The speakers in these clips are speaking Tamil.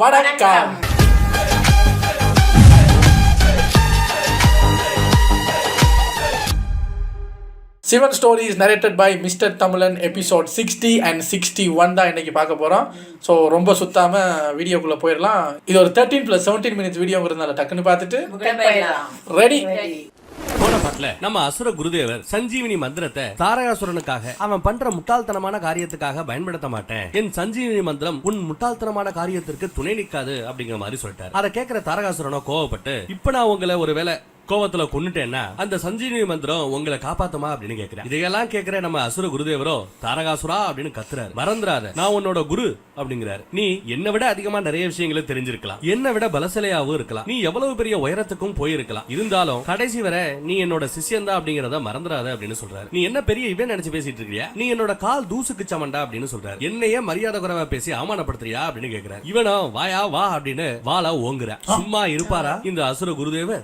வணக்கம். Shivan story is narrated by mister Tamizhan. Episode 60 and 61 தான் இன்னைக்கு பார்க்க போகிறோம். ஸோ ரொம்ப சுத்தாமல் வீடியோக்குள்ளே போயிடலாம். இது ஒரு 13+17 minutes வீடியோங்கிறதுனால டக்குன்னு பார்த்துட்டு ரெடி. போன பாட்டுல நம்ம அசுர குருதேவர் சஞ்சீவினி மந்திரத்தை தாரகாசுரனுக்காக அவன் பண்ற முட்டாள்தனமான காரியத்துக்காக பயன்படுத்த மாட்டேன், என் சஞ்சீவினி மந்திரம் உன் முட்டாள்தனமான காரியத்திற்கு துணை நிற்காது அப்படிங்கிற மாதிரி சொல்லிட்டாரு. அதை கேட்கிற தாரகாசுரனோ கோவப்பட்டு, இப்ப நான் உங்களை ஒருவேளை கோவத்துல கொன்னுட்டேன்னா அந்த சஞ்சீவினி மந்திரம் உங்களை காப்பாத்துமா அப்படின்னு கேக்குறேன். இதையெல்லாம் கேட்கிற நம்ம அசுர குருதேவரோ தாரகாசுரா அப்படின்னு கத்துறாரு. மறந்துடாத, நான் உன்னோட குரு அப்படிங்கிறாரு. நீ என்னை விட அதிகமா நிறைய விஷயங்களை தெரிஞ்சிருக்கலாம், என்னை விட பலசலையாவும் இருக்கலாம், நீ எவ்வளவு பெரிய உயரத்துக்கும் போயிருக்கலாம், இருந்தாலும் கடைசி வரை நீ என்னோட சிஷ்யன் தான் அப்படிங்கறத மறந்துடாத அப்படின்னு சொல்றாரு. நீ என்ன பெரிய இவன் நினைச்சு பேசிட்டு இருக்கியா, நீ என்னோட கால் தூசுக்கு சமண்டா அப்படின்னு சொல்றாரு. என்னையே மரியாதை குறைவா பேசி அவமானப்படுத்துறியா அப்படின்னு கேக்குறாரு. இவனோ வாயா வா அப்படின்னு வாளா ஓங்குற. சும்மா இருப்பாரா இந்த அசுர குருதேவர்?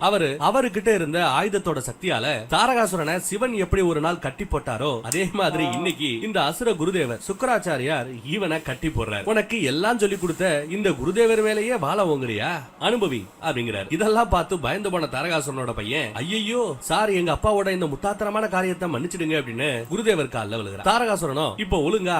அவரு கிட்ட இருந்த ஆயுதத்தோட சக்தியால தாரகாசுரனை சிவன் எப்படி ஒரு நாள் கட்டி போட்டாரோ அதே மாதிரி இன்னைக்கு இந்த அசுர குருதேவர் சுக்கராச்சாரியார் இவனை கட்டி போடுறார். உனக்கு எல்லாம் சொல்லி கொடுத்த இந்த குருதேவர் மேலேயே வாழ ஓங்குறியா, அனுபவி அப்படிங்கிறார். இதெல்லாம் பார்த்து பயந்து போன தாரகாசுரனோட பையன், ஐயோ சார், எங்க அப்பாவோட இந்த முட்டாத்தனமான காரியத்தை மன்னிச்சிடுங்க அப்படின்னு குருதேவர் கால்ல விழுகிறார். தாரகாசுரனோ இப்போ ஒழுங்கா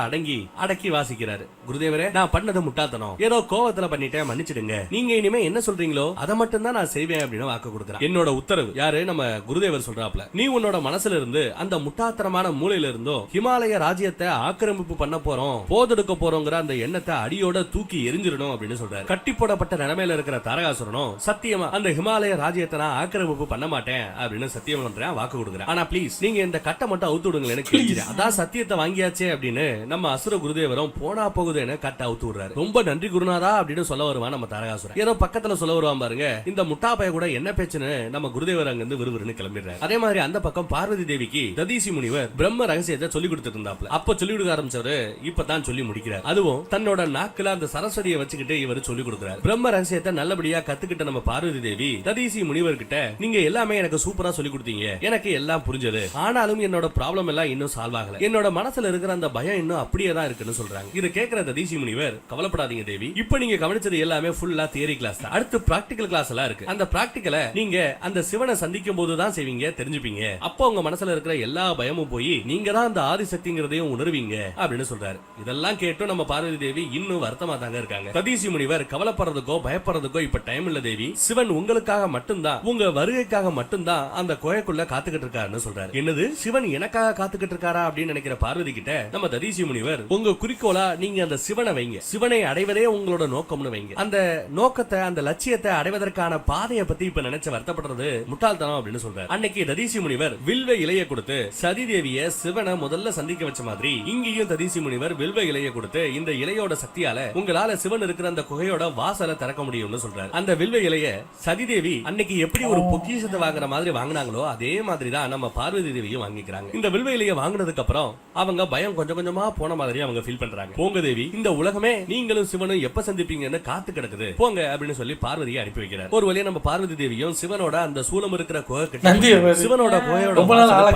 அடக்கி வாசிக்கிறாரு. குருதேவரே, நான் பண்ணது முட்டாள்தனம், ஏதோ கோவத்துல பண்ணிட்டேன், மன்னிச்சிடுங்க. நீங்க இனிமே என்ன சொல்றீங்களோ அதை மட்டும் தான் நான் செய்வேன் அப்படின்னு வாக்கு கொடுக்கிறார். என்னோட உத்தரவு யாரு, நம்ம குருதேவர் சொல்றாப்ல, நீ உன்னோட மனசுல இருந்து அந்த முட்டாத்தனமான மூலையில இருந்தோ ஹிமாலய ராஜ்யத்தை ஆக்கிரமிப்பு பண்ண போறோம், போதெடுக்க போறோங்கிற அந்த எண்ணத்தை அடியோட தூக்கி எரிஞ்சிடணும் அப்படின்னு சொல்றாரு. கட்டி போடப்பட்ட நிலைமையில இருக்கிற தாரகாசுரனும் சத்தியமா அந்த ஹிமாலய ராஜ்யத்தை நான் ஆக்கிரமிப்பு பண்ண மாட்டேன் அப்படின்னு சத்தியம் பண்றேன், வாக்கு கொடுக்குறேன். ஆனா பிளீஸ் நீங்க இந்த கட்டை மட்டும் அவுத்து விடுங்க எனக்கு தெரிஞ்சிரு. அதான் சத்தியத்தை வாங்கியாச்சே அப்படின்னு நம்ம அசுர குருதேவரும் போனா போகுதுன்னு கட்டை அவுத்து விடுறாரு. ரொம்ப நன்றி குருநாதா அப்படின்னு சொல்ல வருவான் நம்ம தாரகாசுரன். ஏதோ பக்கத்துல சொல்ல வருவான் பாருங்க, இந்த முட்டா பைய கூட என்ன பேச்சுன்னு நம்ம குருதேவர் அங்கிருந்து விறுவிறுன்னு கிளம்பிடுறாரு. அதே மாதிரி அந்த பக்கம் பார்வதி தேவிக்கு ததீசி முனிவர் பிரம்ம ரகசியத்தை சொல்லி கொடுத்துட்டு இருந்தாப்ல. அப்ப சொல்லி கொடுக்க ஆரம்பிச்சவரு இப்பதான் சொல்லி முடிக்கிறார். அதுவும் தன்னோட நாக்குல அந்த சரஸ்வதியை வச்சுக்கிட்டு இவர் சொல்லி கொடுக்கிறார். பிரம்ம ரகசியத்தை நல்லபடியா கத்துக்கிட்ட நம்ம பார்வதி தேவி ததீசி முனிவர் கிட்ட, நீங்க எல்லாமே எனக்கு சூப்பரா சொல்லி கொடுத்தீங்க, எனக்கு எல்லாம் புரிஞ்சது, ஆனாலும் என்னோட ப்ராப்ளம் எல்லாம் இன்னும் சால்வ் ஆகல, என்னோட மனசுல இருக்கிற அந்த பயம் இன்னும் அப்படியே தான் இருக்குன்னு சொல்றாங்க. இதை கேட்கிற ததீசி முனிவர், கவலைப்படாதீங்க தேவி, இப்ப நீங்க கவனிச்சது எல்லாமே ஃபுல்லா தியரி கிளாஸ் தான், அடுத்து பிராக்டிகல் கிளாஸ் எல்லாம் இருக்கு. அந்த பிராக்டிகலை நீங்க அந்த சிவனை சந்திக்கும் போதுதான் செய்வீங்க, தெரிஞ்சுப்பீங்க. அப்போ உங்க மனசுல இருக்கிற எல்லா பயமும் போய் நீங்க தான் அந்த ஆதிசக்திங்கிறதையும் உணர்வீங்க அப்படின்னு சொல்றாரு. இதெல்லாம் கேட்டும் நம்ம பார்வதி தேவி இன்னும் வருத்தமா தாங்க இருக்காங்க. ததீசி முனிவர், கவலைப்படுறதுக்கோ பயப்படுறதுக்கோ இப்ப டைம் இல்ல தேவி, சிவன் உங்களுக்காக மட்டும்தான், உங்க வருகைக்காக மட்டும்தான் அந்த கோயக்குள்ள காத்துக்கிட்டு இருக்காருன்னு சொல்றாரு. என்னது, சிவன் எனக்காக காத்துக்கிட்டு இருக்காரா அப்படின்னு நினைக்கிற பார்வதி கிட்ட நம்ம ததீசி முனிவர், உங்க குறிக்கோளா நீங்க அந்த சிவனை வைங்க, சிவனை அடைவதே உங்களோட நோக்கம்னு வைங்க, அந்த நோக்கத்தை அந்த லட்சியத்தை அடைவதற்கான பாதையை பத்தி இப்ப நினைச்ச வருத்தப்படுறது முட்டாள்தனம் அப்படின்னு சொல்றாரு. அன்னைக்கு ததீசி முனிவர் வில்வ இலைய கொடுத்து சதி தேவிய சிவனை முதல்ல சந்திக்க வச்ச மாதிரி இங்கேயும் ததீசி முனிவர் வில்வ இலைய கொடுத்து இந்த இலையோட சக்தியால உங்களால சிவன் இருக்கிற அந்த குகையோட வாசலை திறக்க முடியும்னு சொல்றாரு. அந்த வில்வ இலைய சதி தேவி அன்னைக்கு எப்படி ஒரு பொக்கிஷத்தை வாங்குற மாதிரி வாங்கினாங்களோ அதே மாதிரி தான் நம்ம பார்வதி தேவியும் வாங்கிக்கிறாங்க. இந்த வில்வ இலைய வாங்கினதுக்கு அப்புறம் அவங்க பயம் கொஞ்சம் கொஞ்சமா போன மாதிரி அவங்க ஃபீல் பண்றாங்க. போங்க தேவி, இந்த உலகமே நீங்களும் சிவனும் எப்ப சந்திப்பீங்கன்னு காத்து கிடக்குது, போங்க அப்படின்னு சொல்லி பார்வதியை அனுப்பி வைக்கிறார். ஒரு வழியா நம்ம பார்வதி தேவியும் சிவனோட அந்த சூலம் இருக்கிற சிவனோட கோயோட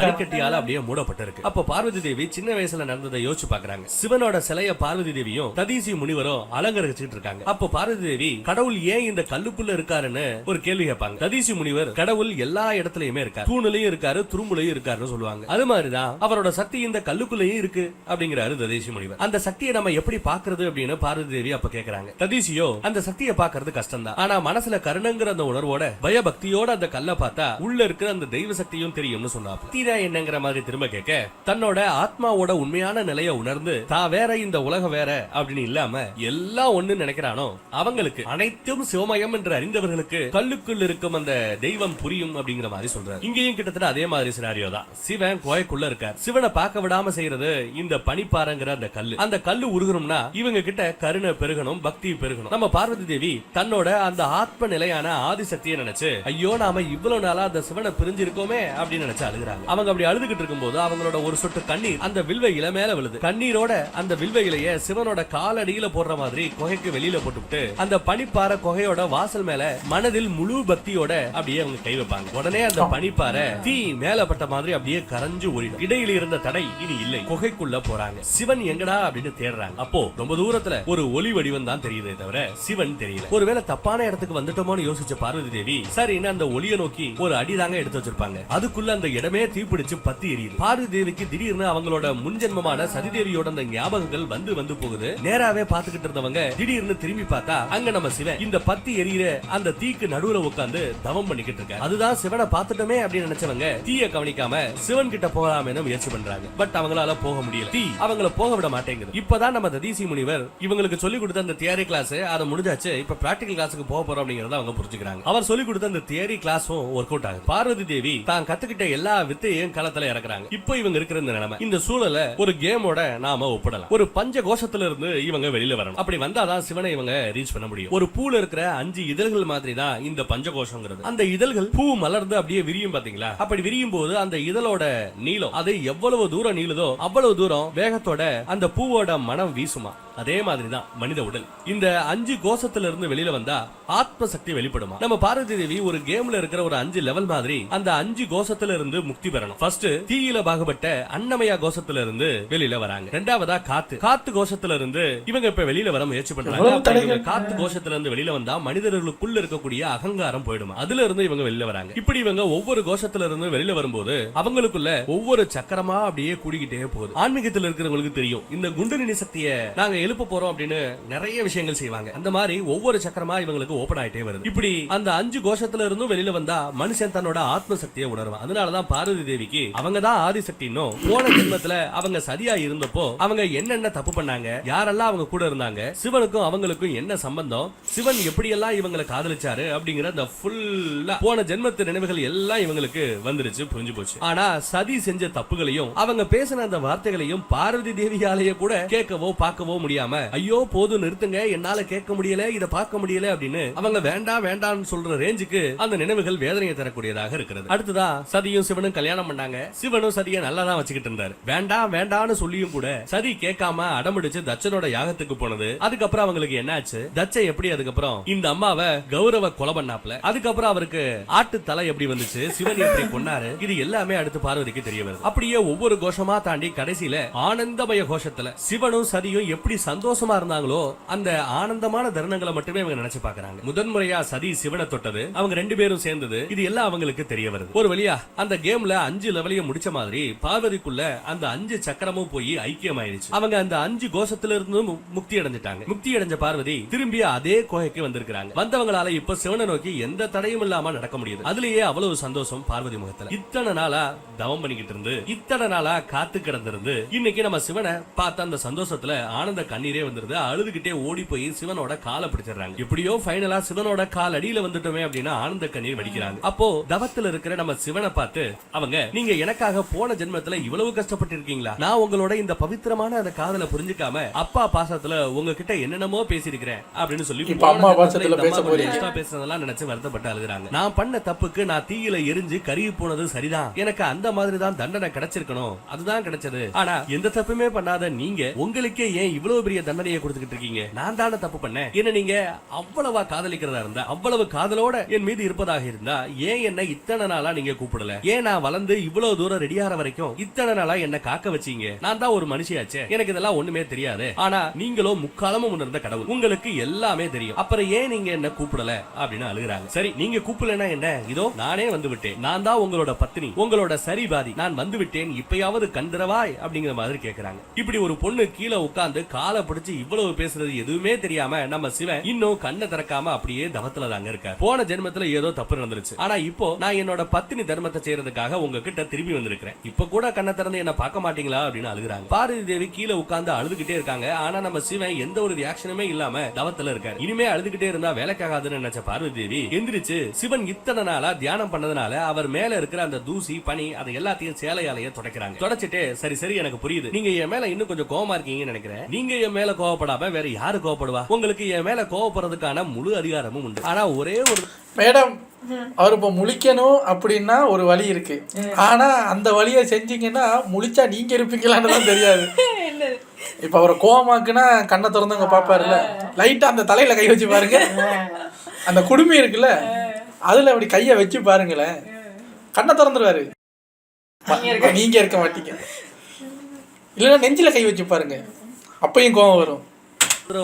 பனிக்கட்டியால அப்படியே மூடப்பட்டிருக்கு. அப்ப பார்வதி தேவி சின்ன வயசுல நடந்ததை யோசிச்சு பாக்குறாங்க. சிவனோட சிலைய பார்வதி தேவியும் ததீசி முனிவரும் அலங்கரிச்சிட்டு இருக்காங்க. அப்ப பார்வதி தேவி, கடவுள் ஏன் இந்த கல்லுக்குள்ள இருக்காருன்னு ஒரு கேள்வி கேட்பாங்க. ததீசி முனிவர், கடவுள் எல்லா இடத்துலயுமே இருக்காரு, தூணுலயும் இருக்காரு, துரும்புலையும் இருக்காருன்னு சொல்லுவாங்க. அது மாதிரிதான் அவரோட சக்தி இந்த கல்லுக்குள்ளேயும் இருக்கு அப்படிங்கிறாரு ததீசி முனிவர். அந்த சக்தியை நம்ம எப்படி பாக்குறது அப்படின்னு பார்வதி தேவி அப்ப கேக்குறாங்க. ததீசியோ, அந்த சக்தியை பாக்குறது கஷ்டம் தான், ஆனா மனசுல கருணங்கிற அந்த உணர்வோட பயபக்தியோட அந்த கல்லை பார்த்தா உள்ள இருக்கிற அந்த தெய்வ சக்தியும் தெரியும்னு சொன்னாங்க. தீரா என்னங்கிற மாதிரி திரும்ப கேட்க, தன்னோட ஆத்மாவோட உண்மையான நிலையை உணர்ந்து தான் வேற இந்த உலகம் வேற அப்படின்னு இல்லாம எல்லாம் ஒண்ணு நினைக்கிறானோ அவங்களுக்கு அனைத்தும் சிவமயம் என்று அறிந்தவர்களுக்கு கல்லுக்குள் இருக்கும் அந்த தெய்வம் புரியும் அப்படிங்கிற மாதிரி சொல்றாரு. இங்கேயும் கிட்டத்தட்ட அதே மாதிரி சினாரியோ தான். சிவன் கோயக்குள்ள இருக்கார், சிவனை பார்க்க விடாம செய்யறது இந்த பனிப்பாறைங்கிற அந்த கல்லு. அந்த கல்லு உருகணும்னா இவங்க கிட்ட கருணை பெருகணும், பக்தி பெருகணும். நம்ம பார்வதி தேவி தன்னோட அந்த ஆத்ம நிலையான ஆதிசக்தியை நினைச்சு, ஐயோ நாம நாம இவ்வளவு நாளா அந்த சிவனை பிரிஞ்சிருக்கோமே அப்படின்னு நினைச்சு அழுகுறாங்க. அவங்க அப்படி அழுதுகிட்டு இருக்கும்போது அவங்களோட ஒரு சொட்டு கண்ணீர் அந்த வில்வ இலை மேல விழுது. கண்ணீரோட அந்த வில்வ இலைய சிவனோட காலடியில போடுற மாதிரி குகைக்கு வெளியில போட்டுவிட்டு அந்த பனிப்பாறை குகையோட வாசல் மேல மனதில் முழு பக்தியோட அப்படியே அவங்க கை வைப்பாங்க. உடனே அந்த பனிப்பாறை தீ மேல பட்ட மாதிரி அப்படியே கரைஞ்சு ஓடிடும். இடையில இருந்த தடை இனி இல்லை. குகைக்குள்ள போறாங்க. சிவன் எங்கடா அப்படின்னு தேடுறாங்க. அப்போ ரொம்ப தூரத்துல ஒரு ஒளி வடிவம் தான் தெரியுதே தவிர சிவன் தெரியல. ஒருவேளை தப்பான இடத்துக்கு வந்துட்டோமோன்னு யோசிச்ச பார்வதி தேவி சரின்னு அந்த ஒளிய நோக்கி ஒரு அடிதாங்க எடுத்து வச்சிருப்பாங்க. அதுக்குள்ள அந்த இடமே தீப்பிடிச்சு பத்தி எரியுது. பார்வதி தேவிக்கு திடீர்னு அவங்களோட முன்ஜென்மமான சதிதேவியோட அந்த ஞாபகங்கள் வந்து போகுது. நேராவே பாத்துக்கிட்டு இருந்தவங்க திடீர்னு திரும்பி பார்த்தா அங்க நம்ம சிவன் இந்த பத்தி எரியிற அந்த தீக்கு நடுவுல உட்கார்ந்து தவம் பண்ணிக்கிட்டு இருக்காரு. அதுதான் சிவனை பார்த்துட்டோமே அப்படின்னு நினைச்சவங்க தீய கவனிக்காம சிவன் கிட்ட போகலாம்னு முயற்சி பண்றாங்க. பட் அவங்களால போக முடியல. தீ அவங்கள போக விட மாட்டேங்குது. இப்பதான் நம்ம ததீசி முனிவர் இவங்களுக்கு சொல்லி கொடுத்த அந்த தியரி கிளாஸ் அதை முடிஞ்சாச்சு. இப்ப பிராக்டிகல் கிளாஸுக்கு போக போறோம் அப்படிங்கறத அவங்க புரிஞ்சுக்கிறாங்க. அவர் சொல்லி கொடுத்த அந்த தியரி கிளாஸும் ஒர்க் அவுட் ஆகுது. பார்வதி தேவி தான் கத்துக்கிட்ட எல்லா வித்தையும் களத்துல இறக்குறாங்க. இப்போ இவங்க இருக்கிற இந்த நிலைமை, இந்த சூழலை ஒரு கேமோட நாம ஒப்பிடலாம். ஒரு பஞ்ச கோஷத்துல இருந்து இவங்க வெளியில வரணும். அப்படி வந்தாதான் சிவனை இவங்க ரீச் பண்ண முடியும். ஒரு பூல இருக்கிற 5 இதழ்கள் மாதிரி தான் இந்த பஞ்சகோஷங்கிறது. அந்த இதழ்கள் பூ மலர்ந்து அப்படியே விரியும் பாத்தீங்களா? அப்படி விரியும் போது அந்த இதழோட நீளம் அது எவ்வளவு தூரம் நீளுதோ அவ்வளவு தூரம் வேகத்தோட அந்த பூவோட மனம் வீசுமா. அதே மாதிரிதான் மனித உடல். இந்த 5 கோஷத்துல இருந்து வெளியில வந்தா ஆத்ம சக்தி வெளிப்படுமா. நம்ம பார்வதி தேவி ஒரு கேம்ல இருக்கிற ஒரு 5 லெவல் மாதிரி அந்த 5 கோஷத்துல இருந்து முக்தி பெறணும். ஃபர்ஸ்ட் தீயில பாகுபட்ட அன்னமயா கோஷத்துல இருந்து வெளியில வராங்க. ரெண்டாவதா காத்து கோஷத்துல இருந்து இவங்க இப்ப வெளியில வர முயற்சி பண்றாங்க. காத்து கோஷத்துல இருந்து வெளியில வந்தா மனிதர்களுக்குள்ள இருக்கக்கூடிய அகங்காரம் போயிடுமா. அதுல இருந்து இவங்க வெளியில வராங்க. இப்படி இவங்க ஒவ்வொரு கோஷத்துல இருந்து வெளியில வரும்போது அவங்களுக்குள்ள ஒவ்வொரு சக்கரமா அப்படியே கூடிக்கிட்டே போகுது. ஆன்மீகத்தில் இருக்கிறவங்களுக்கு தெரியும் இந்த குண்டலினி சக்தியை நாங்க எழுப்ப போறோம் அப்படின்னு நிறைய விஷயங்கள் செய்வாங்க. அந்த மாதிரி ஒவ்வொரு சக்கரமா இவங்களுக்கு ஓபன் ஆயிட்டே வருது. இப்படி அந்த 5 கோஷத்துல இருந்தும் வெளியில வந்தா மனுஷன் தன்னோட ஆத்ம சக்தியை உணர்வான். அதனாலதான் பார்வதி தேவிக்கு அவங்க தான் ஆதிசக்தின்னு போன ஜென்மத்துல அவங்க சரியா இருந்தப்போ அவங்க என்னென்ன தப்பு பண்ணாங்க, யாரெல்லாம் அவங்க கூட இருந்தாங்க, சிவனுக்கும் அவங்களுக்கும் என்ன சம்பந்தம், சிவன் எப்படி எல்லாம் இவங்களை காதலிச்சாரு அப்படிங்கிற அந்த ஃபுல்லா போன ஜென்மத்து நினைவுகள் எல்லாம் இவங்களுக்கு வந்துருச்சு, புரிஞ்சு போச்சு. ஆனா சதி செஞ்ச தப்புகளையும் அவங்க பேசின அந்த வார்த்தைகளையும் பார்வதி தேவியாலேயே கூட கேட்கவோ பார்க்கவோ முடியாம ஐயோ போதும் நிறுத்துங்க, என்னால கேட்க முடியல, இத பார்க்க முடியல அப்படின்னு அவங்க வேண்டாம் வேண்டாம்னு சொல்ற ரேஞ்சுக்கு அந்த நினைவுகள் வேதனையை தரக்கூடியதாக இருக்கிறது. அடுத்ததா சதியும் சிவனும் கல்யாணம் பண்ணாங்க. சிவனும் சதியை நல்லா தான் வச்சுக்கிட்டு இருந்தாரு. வேண்டாம் வேண்டாம்னு சொல்லியும் கூட சதி கேட்காம அடம்பிடிச்சு தச்சனோட யாகத்துக்கு போனது. அதுக்கப்புறம் அவங்களுக்கு என்னாச்சு, தச்சை எப்படி அதுக்கப்புறம் இந்த அம்மாவை கௌரவ கொலை பண்ணாப்ல, அதுக்கப்புறம் அவருக்கு ஆட்டு தலை எப்படி வந்துச்சு, சிவன் எப்படி கொன்னாரு, இது எல்லாமே அடுத்து பார்வதிக்கு தெரிய வருது. அப்படியே ஒவ்வொரு கோஷமா தாண்டி கடைசியில ஆனந்தமய கோஷத்துல சிவனும் சதியும் எப்படி சந்தோஷமா இருந்தாங்களோ அந்த ஆனந்தமான தருணங்களை மட்டுமே அவங்க நினைச்சு பாக்குறாங்க. முதன்முறையா சதி சிவனை தொட்டது, அவங்க 2 பேரும் சேர்ந்தது, இது எல்லாம் அவங்களுக்கு தெரிய வருது. ஒரு வழியா அந்த கேம்ல 5 லெவலையும் முடிச்ச மாதிரி பார்வதிக்குள்ள அந்த 5 சக்கரமும் போய் ஐக்கியமாயிருச்சு. அவங்க அந்த 5 கோஷத்துல இருந்து முக்தி அடைஞ்சிட்டாங்க. முக்தி அடைஞ்ச பார்வதி திரும்பி அதே கோகைக்கு வந்திருக்காங்க. வந்தவங்களால இப்ப சிவனை நோக்கி எந்த தடையும் இல்லாம நடக்க முடியுது. அதுலயே அவ்வளவு சந்தோஷம் பார்வதி முகத்துல. இத்தனை நாளா தவம் பண்ணிக்கிட்டு இருந்து, இத்தனை நாளா காத்து கிடந்திருந்து, இன்னைக்கு நம்ம சிவனை பார்த்த அந்த சந்தோஷத்துல ஆனந்த கண்ணீரே வந்துருது. அழுதுகிட்டே ஓடி போய் சிவனோட காலை பிடிச்சிடறாங்க. எப்படியோ ஃபைனலா சிவனோட கால் அடியில வந்துட்டோமே அப்படின்னு ஆனந்த கண்ணீர் வடிக்கிறாங்க. அப்போ தவத்துல இருக்கிற நம்ம சிவனை பார்த்து அவங்க, நீங்க எனக்காக போன ஜென்மத்துல இவ்வளவு கஷ்டப்பட்டு இருக்கீங்களா, நான் உங்களோட இந்த பவித்திரமான அந்த காதலை புரிஞ்சுக்காம அப்பா பாசத்துல உங்ககிட்ட என்னென்னமோ பேசியிருக்கிறேன் அப்படின்னு சொல்லி பேசுறதெல்லாம் நினைச்சு வருத்தப்பட்டு அழுகுறாங்க. நான் பண்ண தப்புக்கு நான் தீயில எரிஞ்சு கருகி போனது சரிதான், எனக்கு அந்த மாதிரி தான் தண்டனை கிடைச்சிருக்கணும், அதுதான் கிடைச்சது. ஆனா எந்த தப்புமே பண்ணாத நீங்க உங்களுக்கே ஏன் இவ்வளவு பெரிய தண்டனையை கொடுத்துக்கிட்டு இருக்கீங்க, நான் தானே தப்பு பண்ணேன், என்ன நீங்க அவ்வளவா காதலிக்கிறதா இருந்தா, அவ்வளவு காதலோட என் மீது இருப்பதாக இருந்தா ஏன் என்ன இத்தனை நாளா நீங்க கூப்பிடல, ஏன் நான் வளர்ந்து இவ்வளவு தூரம் ரெடியாகிற வரைக்கும் இத்தனை நாளா என்ன காக்க வச்சீங்க, நான் தான் ஒரு மனுஷியாச்சே, எனக்கு இதெல்லாம் ஒண்ணுமே தெரியாது, ஆனா நீங்களோ முக்காலமும் உணர்ந்த கடவுள், உங்களுக்கு எல்லாமே தெரியும், அப்புறம் ஏன் நீங்க என்ன கூப்பிடல அப்படின்னு அழுகுறாங்க. சரி நீங்க கூப்பிடலன்னா என்ன, இதோ நானே வந்து விட்டேன், நான் தான் உங்களோட பத்தினி, உங்களோட சரிபாதி, நான் வந்து விட்டேன், இப்பயாவது கண்டிரவாய் அப்படிங்கிற மாதிரி கேக்குறாங்க. இப்படி ஒரு பொண்ணு கீழே உட்கார்ந்து காலை பிடிச்சு இவ்வளவு பேசுறது எதுவுமே தெரியாம நம்ம சிவன் இன்னும் கண்ணை திறக்காம அப்படியே தவத்துல தாங்க இருக்காரு. போன ஜென்மத்துல ஏதோ தப்பு நடந்துருச்சு, ஆனா இப்போ நான் என்னோட பத்தினி தர்மத்தை செய்யறதுக்காக உங்ககிட்ட திரும்பி வந்திருக்கிறேன், இப்ப கூட கண்ணை திறந்து என்ன பார்க்க மாட்டீங்களா அப்படின்னு அழுகுறாங்க. பார்வதி தேவி கீழே உட்கார்ந்து அழுதுகிட்டே இருக்காங்க. ஆனா நம்ம சிவன் எந்த ஒரு ரியாக்ஷனுமே இல்லாம தவத்துல இருக்காரு. இனிமே அழுதுகிட்டே இருந்தா வேலைக்காகாதுன்னு நினைச்ச பார்வதி தேவி எந்திரிச்சு சிவன் இத்தனை நாளா தியானம் பண்ணதுனால அவர் மேல இருக்கிற அந்த தூசி பனி அதை எல்லாத்தையும் சேலையாலையே துடைக்கிறாங்க. தொடச்சிட்டு சரி எனக்கு புரியுது, நீங்க என் மேல இன்னும் கொஞ்சம் கோவமா இருக்கீங்கன்னு நினைக்கிறேன், நீங்க என் மேல கோவப்படாம வேற யாரு கோவப்படுவா, உங்களுக்கு என் மேல கோவப்படுறதுக்கான முழு அதிகாரமும் உண்டு, ஆனா ஒரே ஒரு மேடம் அவர் இப்போ முழிக்கணும் அப்படின்னா ஒரு வழி இருக்கு, ஆனா அந்த வழியை செஞ்சீங்கன்னா முழிச்சா நீங்க இருப்பீங்களான்னு தான் தெரியாது. இப்ப அவரை கோவமாக்குன்னா கண்ணை திறந்தவங்க பாப்பாருல்ல, லைட்டா அந்த தலையில கை வச்சு பாருங்க, அந்த குடுமி இருக்குல்ல அதுல அப்படி கைய வச்சு பாருங்களேன், கண்ணை திறந்துருவாரு, நீங்க இருக்க மாட்டீங்க. இல்லைன்னா நெஞ்சில கை வச்சு பாருங்க, அப்பயும் கோவம் வரும்.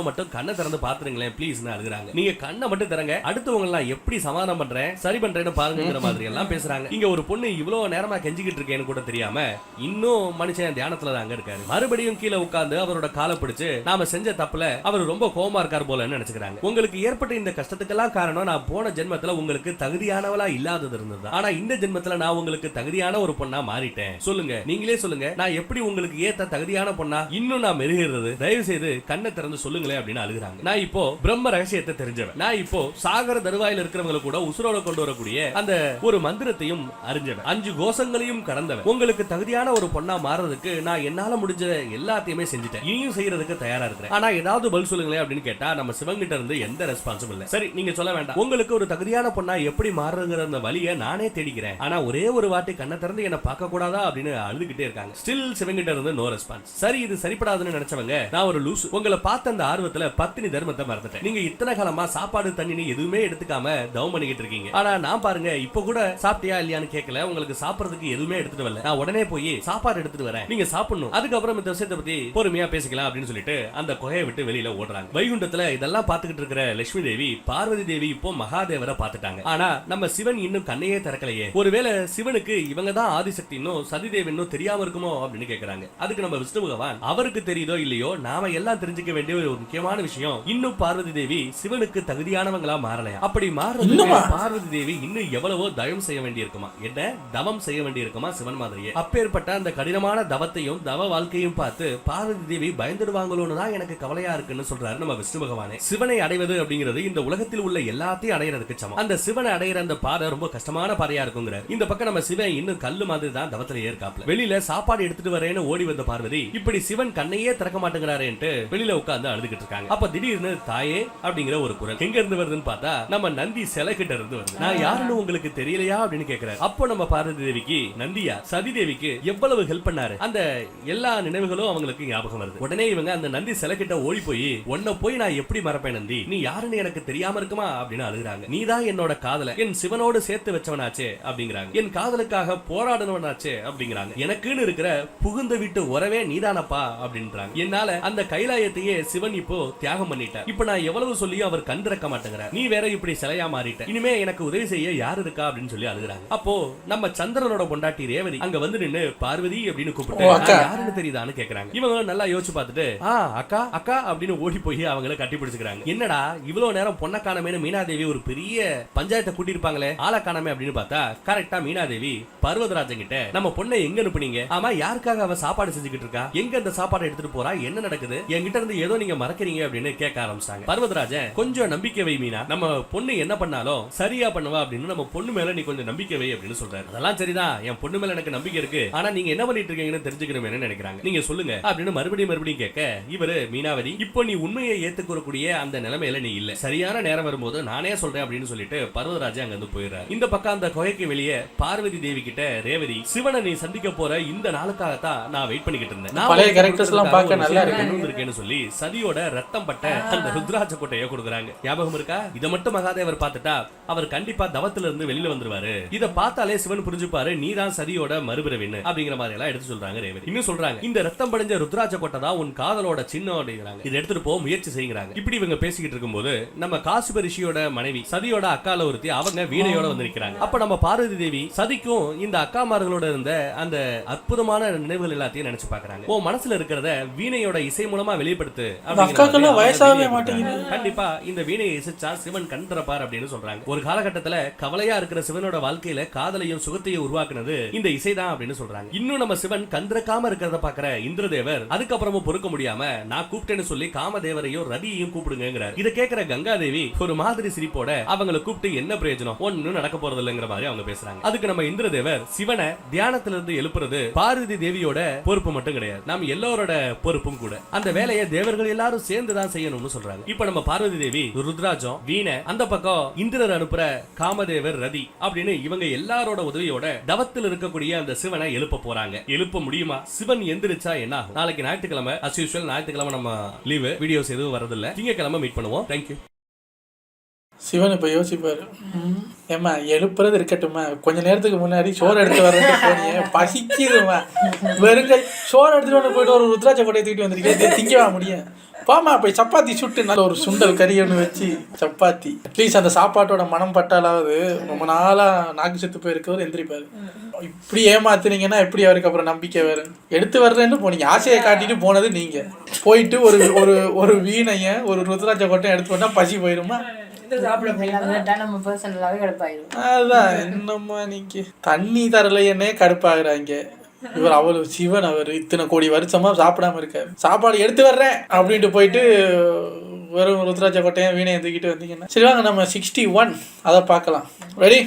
மட்டும் கண்ணை திறந்து பாத்துருங்களேன் ப்ளீஸ் அழுகுறாங்க. நீங்க கண்ணை மட்டும் திறங்க, அடுத்தவங்க எல்லாம் எப்படி சமாதானம் பண்றேன் சரி பண்றேன்னு பாருங்கிற மாதிரி எல்லாம் பேசுறாங்க. இங்க ஒரு பொண்ணு இவ்வளவு நேரமா கெஞ்சிக்கிட்டு இருக்கேன்னு கூட தெரியாம இன்னும் மனுஷன் தியானத்துல தாங்க இருக்காரு. மறுபடியும் கீழே உட்கார்ந்து அவரோட காலை பிடிச்சு நாம செஞ்ச தப்புல அவர் ரொம்ப கோவமா இருக்காரு போலன்னு நினைச்சுக்கிறாங்க. உங்களுக்கு ஏற்பட்ட இந்த கஷ்டத்துக்கெல்லாம் காரணம் நான் போன ஜென்மத்துல உங்களுக்கு தகுதியானவளா இல்லாதது இருந்தது, ஆனா இந்த ஜென்மத்துல நான் உங்களுக்கு தகுதியான ஒரு பொண்ணா மாறிட்டேன். சொல்லுங்க, நீங்களே சொல்லுங்க, நான் எப்படி உங்களுக்கு ஏத்த தகுதியான பொண்ணா இன்னும் நான் மெருகிறது? தயவு செய்து கண்ணை திறந்து சொல்லுங்களேன் அப்படின்னு அழுகுறாங்க. நான் இப்போ பிரம்ம ரகசியத்தை தெரிஞ்சவன், நான் இப்போ சாகர தருவாயில இருக்கிறவங்க கூட உசுரோட கொண்டு வரக்கூடிய அந்த ஒரு மந்திரத்தையும் அறிஞ்சவன், 5 கோஷங்களையும் கடந்தவன். உங்களுக்கு தகுதியான ஒரு பொண்ணா மாறதுக்கு நான் என்னால முடிஞ்ச எல்லாத்தையுமே செஞ்சுட்டேன், இனியும் செய்யறதுக்கு தயாரா இருக்கிறேன். ஆனா ஏதாவது பதில் சொல்லுங்களேன் அப்படின்னு கேட்டா நம்ம சிவங்கிட்ட இருந்து எந்த ரெஸ்பான்ஸும் இல்ல. சரி நீங்க சொல்ல வேண்டாம், உங்களுக்கு ஒரு தகுதியான பொண்ணா எப்படி மாறுங்கிற அந்த வழியை நானே தேடிக்கிறேன், ஆனா ஒரே ஒரு வாட்டி கண்ணை திறந்து என்ன பார்க்க கூடாதா அப்படின்னு அழுதுகிட்டே இருக்காங்க. ஸ்டில் சிவங்கிட்ட இருந்து நோ ரெஸ்பான்ஸ். சரி இது சரிப்படாதுன்னு நினைச்சவங்க, நான் ஒரு லூசு, உங்களை பார்த்த அந்த ஆர்வத்துல பத்தினி தர்மத்தை மறந்துட்டேன். நீங்க இத்தனை காலமா சாப்பாடு தண்ணி எதுவுமே எடுத்துக்காம தவம் பண்ணிக்கிட்டு இருக்கீங்க, ஆனா நான் பாருங்க இப்ப கூட சாப்பிட்டியா இல்லையான்னு கேட்கல, உங்களுக்கு சாப்பிடுறதுக்கு எதுவுமே எடுத்துட்டு வரல, நான் உடனே போய் சாப்பாடு எடுத்துட்டு வரேன், நீங்க சாப்பிடணும், அதுக்கப்புறம் இந்த விஷயத்தை பத்தி பொறுமையா பேசிக்கலாம் அப்படின்னு சொல்லிட்டு அந்த குகையை விட்டு வெளியில ஓடுறாங்க. வைகுண்டத்துல இதெல்லாம் பாத்துக்கிட்டு இருக்கிற லட்சுமி தேவி பார்வதி தேவி இப்போ மகாதேவரை பாத்துட்டாங்க. ஆனா நம்ம சிவன் இன்னும் கண்ணையே திறக்கலையே, ஒருவேளை சிவனுக்கு இவங்க தான் ஆதிசக்தி இன்னும் சதிதேவி இன்னும் தெரியாம இருக்குமோ அப்படின்னு கேக்குறாங்க. அதுக்கு நம்ம விஷ்ணு பகவான் அவருக்கு தெரியுதோ இல்லையோ நாம எல்லாம் தெரிஞ்சுக்க வேண்டிய ஒரு முக்கியமான விஷயம், இன்னும் பார்வதி தேவி சிவனுக்கு தகுதியானவங்களா மாறலையா? அப்படி மாறதுக்கு பார்வதி தேவி இன்னும் எவ்வளவோ தவம் செய்ய வேண்டியிருக்குமா, என்ன தவம் செய்ய வேண்டியிருக்குமா சிவன் மாதிரியே. அப்பேற்பட்ட அந்த கடினமான தவத்தையும் தவ வாழ்க்கையும் பார்த்து பார்வதி தேவி பயந்துடுவாங்களோன்னு தான் எனக்கு கவலையா இருக்குன்னு சொல்றாரு நம்ம விஷ்ணு பகவானே. சிவனை அடைவது அப்படிங்கிறது இந்த உலகத்தில் உள்ள எல்லாத்தையும் அடையிறதுக்கு சமம், அந்த சிவனை அடையிற அந்த பாதை ரொம்ப கஷ்டமான பாதையா இருக்குங்கிற. இந்த பக்கம் நம்ம சிவன் இன்னும் கல்லு மாதிரி தான் தவத்துல ஏற்காப்ல. வெளியில சாப்பாடு எடுத்துட்டு வரேன்னு ஓடி வந்த பார்வதி இப்படி சிவன் கண்ணையே திறக்க மாட்டேங்கிறாரேன்ட்டு வெளியில உட்கார்ந்து அழுதுகிட்டு இருக்காங்க. அப்ப திடீர்னு தாயே அப்படிங்கிற ஒரு குரல் எங்க இருந்து வருதுன்னு பார்த்தா நம்ம நந்தி சிலை கிட்ட இருந்து வருது. நான் யாருன்னு உங்களுக்கு தெரியலையா அப்படின்னு கேக்குறாரு. அப்போ நம்ம பார்வதி தேவிக்கு நந்தியா சதி தேவிக்கு எவ்வளவு ஹெல்ப் பண்ணாரு அந்த எல்லா நினைவுகளும் அவங்களுக்கு ஞாபகம் வருது. உடனே இவங்க அந்த நந்தி சிலை கிட்ட ஓடி போய் உன்னை போய் நான் எப்படி மறப்பேன் நந்தி, நீ யாருன்னு எனக்கு தெரியாம இருக்குமா அப்படின்னு அழுகுறாங்க. நீதான் என்னோட காதல என் சிவனோடு சேர்த்து வச்சவனாச்சே அப்படிங்கிறாங்க, என் காதலுக்காக போராடுனவனாச்சே அப்படிங்கிறாங்க, எனக்குன்னு இருக்கிற புகுந்த வீட்டு உறவே நீதானப்பா அப்படின்றாங்க. என்னால அந்த கைலாயத்தையே சிவன் இப்போ தியாகம் பண்ணிட்டார், இப்ப நான் எவ்வளவு சொல்லியும் அவர் கண் திறக்க மாட்டேங்கிறார், நீ வேற இப்படி சிலையா மாறிட்ட, இனிமே எனக்கு உதவி செய்ய யாரு இருக்கா அப்படின்னு சொல்லி அழுகுறாங்க. அப்போ நம்ம சந்திரனோட பொண்டாட்டி ரேவதி அங்க வந்து நின்னு பார்வதி அப்படின்னு கூப்பிட்டு யாருன்னு தெரியுதான்னு கேக்குறாங்க. இவங்க நல்லா யோசிச்சு பார்த்துட்டு அக்கா அக்கா அப்படின்னு ஓடி போய் அவங்களை கட்டி பிடிச்சுக்கிறாங்க. என்னடா இவ்வளவு நேரம் பொண்ண காணமேனு மீனாதேவி ஒரு பெரிய பஞ்சாயத்தை கூட்டி இருப்பாங்களே, ஆள காணமே அப்படின்னு பார்த்தா கரெக்டா மீனாதேவி பர்வதராஜன் கிட்ட நம்ம பொண்ணை எங்க அனுப்புனீங்க, ஆமா யாருக்காக அவ சாப்பாடு செஞ்சுக்கிட்டு இருக்கா, எங்க அந்த சாப்பாடு எடுத்துட்டு போறா, என்ன நடக்குது, என்கிட்ட இருந்து ஏதோ நீங்க மறக்கிறீங்க அப்படின்னு கேட்க ஆரம்பிச்சாங்க. பர்வதராஜன் கொஞ்சம் நம்பிக்கை வை மீனா, நம்ம பொண்ணு என்ன பண்ணாலும் சரியா பண்ணுவா அப்படின்னு நம்ம பொண்ணு மேல நீ கொஞ்சம் நம்பிக்கை வை அப்படின்னு சொல்றாரு. அதெல்லாம் சரிதான், என் பொண்ணு மேல எனக்கு நம்பிக்கை இருக்கு, ஆனா நீங்க என்ன பண்ணிட்டு இருக்கீங்கன்னு தெரிஞ்சுக்கணும்னு நினைக்கிறாங்க, நீங்க சொல்லுங்க அப்படின்னு மறுபடியும் கேட்க இவரு மீனாவதி இப்போ நீ உண்மையை ஏத்துக்கக்கூடிய அந்த நிலைமையில நீ இல்ல, சரியான நேரம் வரும்போது நானே சொல்றேன் அப்படின்னு சொல்லிட்டு பர்வதராஜன் அங்க இருந்து போயிடுறாரு. இந்த பக்கம் அந்த குகைக்கு வெளியே பார்வதி தேவி கிட்ட ரேவதி சிவனை நீ சந்திக்க போற இந்த நாளுக்காகத்தான் நான் வெயிட் பண்ணிக்கிட்டு இருந்தேன், பழைய கேரக்டர்ஸ் எல்லாம் பார்க்க நல்லா இருக்கேன்னு சொல்லி சதியோட ரத்தம் பட்ட அந்த ருத்ராட்ச கோட்டையை கொடுக்குறாங்க. ஞாபகம் இருக்கா? இதை மட்டும் மகாதேவர் பார்த்துட்டா அவர் கண்டிப்பா தவத்துல இருந்து வெளியில வந்துருவாரு, இத பார்த்தாலே சிவன் புரிஞ்சுப்பாரு நீதான் சதியோட மறுபிறவின்னு அப்படிங்கிற மாதிரி எல்லாம் எடுத்து சொல்றாங்க ரேவதி. இன்னும் சொல்றாங்க இந்த ரத்தம் படிஞ்ச ருத்ராட்ச கோட்டை தான் உன் காதலோட சின்னம் அப்படிங்கிறாங்க, இதை எடுத்துட்டு போக முயற்சி செய்யுறாங்க. இப்படி இவங்க பேசிக்கிட்டு இருக்கும்போது நம்ம காசிப ரிஷியோட மனைவி சதியோட அக்கால ஒருத்தி அவங்க வீணையோட வந்து நிக்கிறாங்க. அப்ப நம்ம பார்வதி தேவி சதிக்கும் இந்த அக்காமார்களோட இருந்த அந்த அற்புதமான நினைவுகள் எல்லாத்தையும் நினைச்சு பாக்குறாங்க. உன் மனசுல இருக்கிறத வீணையோட இசை மூலமா வெளிப்படுத்து, வயசாகவே மாட்டேங்குது, கண்டிப்பா இந்த வீணையை இசைச்சா சிவன் கண் திறப்பார் அப்படின்னு சொல்றாங்க. ஒரு காலகட்டத்துல கவலையா இருக்கிற சிவனோட வாழ்க்கையில காதலையும் சுகத்தையும் உருவாக்குனது இந்த இசைதான் அப்படின்னு சொல்றாங்க. இன்னும் நம்ம சிவன் கண் திறக்காம இருக்கிறத பாக்குற இந்திரதேவர் அதுக்கப்புறமும் பொறுக்க முடியாம நான் கூப்பிட்டேன்னு சொல்லி காமதேவரையும் ரதியையும் கூப்பிடுங்கிறார். இதை கேட்கிற கங்காதேவி ஒரு மாதிரி சிரிப்போட அவங்களை கூப்பிட்டு என்ன பிரயோஜனம், ஒன்னும் நடக்க போறது இல்லைங்கிற மாதிரி அவங்க பேசுறாங்க. அதுக்கு நம்ம இந்திரதேவர் சிவனை தியானத்துல இருந்து எழுப்புறது பார்வதி தேவியோட பொறுப்பு மட்டும் கிடையாது, நம்ம எல்லாரோட பொறுப்பும் கூட. அந்த வேலையை தேவர்கள் எல்லாம் எல்லாரும் சேர்ந்து தான் செய்யணும்னு சொல்றாங்க. இப்ப நம்ம பார்வதி தேவி, ருத்ராஜம், வீணை, அந்த பக்கம் இந்திரர் அனுப்புற காமதேவர், ரதி அப்படின்னு இவங்க எல்லாரோட உதவியோட தவத்தில் இருக்கக்கூடிய அந்த சிவனை எழுப்ப போறாங்க. எழுப்ப முடியுமா? சிவன் எந்திரிச்சா என்ன ஆகும்? நாளைக்கு ஞாயிற்றுக்கிழமை, as usual ஞாயிற்றுக்கிழமை நம்ம லீவு, வீடியோஸ் எதுவும் வரதில்லை. திங்கக்கிழமை மீட் பண்ணுவோம். தேங்க்யூ. சிவன் இப்போ யோசிப்பாரு, ஏம்மா எழுப்புறது இருக்கட்டும்மா, கொஞ்ச நேரத்துக்கு முன்னாடி சோறு எடுத்து வர்றது போனியே, பசிக்குதுமா, வெறுங்க சோறு எடுத்துட்டு வந்து போயிட்டு ஒரு ருத்ராட்ச கொட்டையை தூக்கிட்டு வந்துருக்கேன், திங்கவா முடியும், போமா போய் சப்பாத்தி சுட்டு நல்ல ஒரு சுண்டல் கறி ஒன்று வச்சு சப்பாத்தி, அட்லீஸ்ட் அந்த சாப்பாட்டோட மனம் பட்டாலாவது ரொம்ப நாளாக நாக்கு செத்து போயிருக்கவர் எந்திரிப்பாரு. இப்படி ஏமாத்துனீங்கன்னா எப்படி அவருக்கு அப்புறம் நம்பிக்கை வேறு? எடுத்து வர்றேன்னு போனீங்க, ஆசையை காட்டிட்டு போனது நீங்கள், போயிட்டு ஒரு ஒரு ஒரு வீணையை ஒரு ருத்ராட்ச கொட்டையை எடுத்து வந்தால் பசி போயிடுமா? அதான் என்னம்மா நீங்க தண்ணி தரலையன்னே கடுப்பாகிறாங்க. இவர் அவ்வளவு சிவன், அவர் இத்தனை கோடி வருஷமா சாப்பிடாம இருக்காரு, சாப்பாடு எடுத்து வர்றேன் அப்படின்ட்டு போயிட்டு வெறும் ருத்ராட்ச கொட்டையும் வீணையை தூக்கிட்டு வந்தீங்கன்னா சரி வாங்க நம்ம 61 அதை பார்க்கலாம். ரெடி?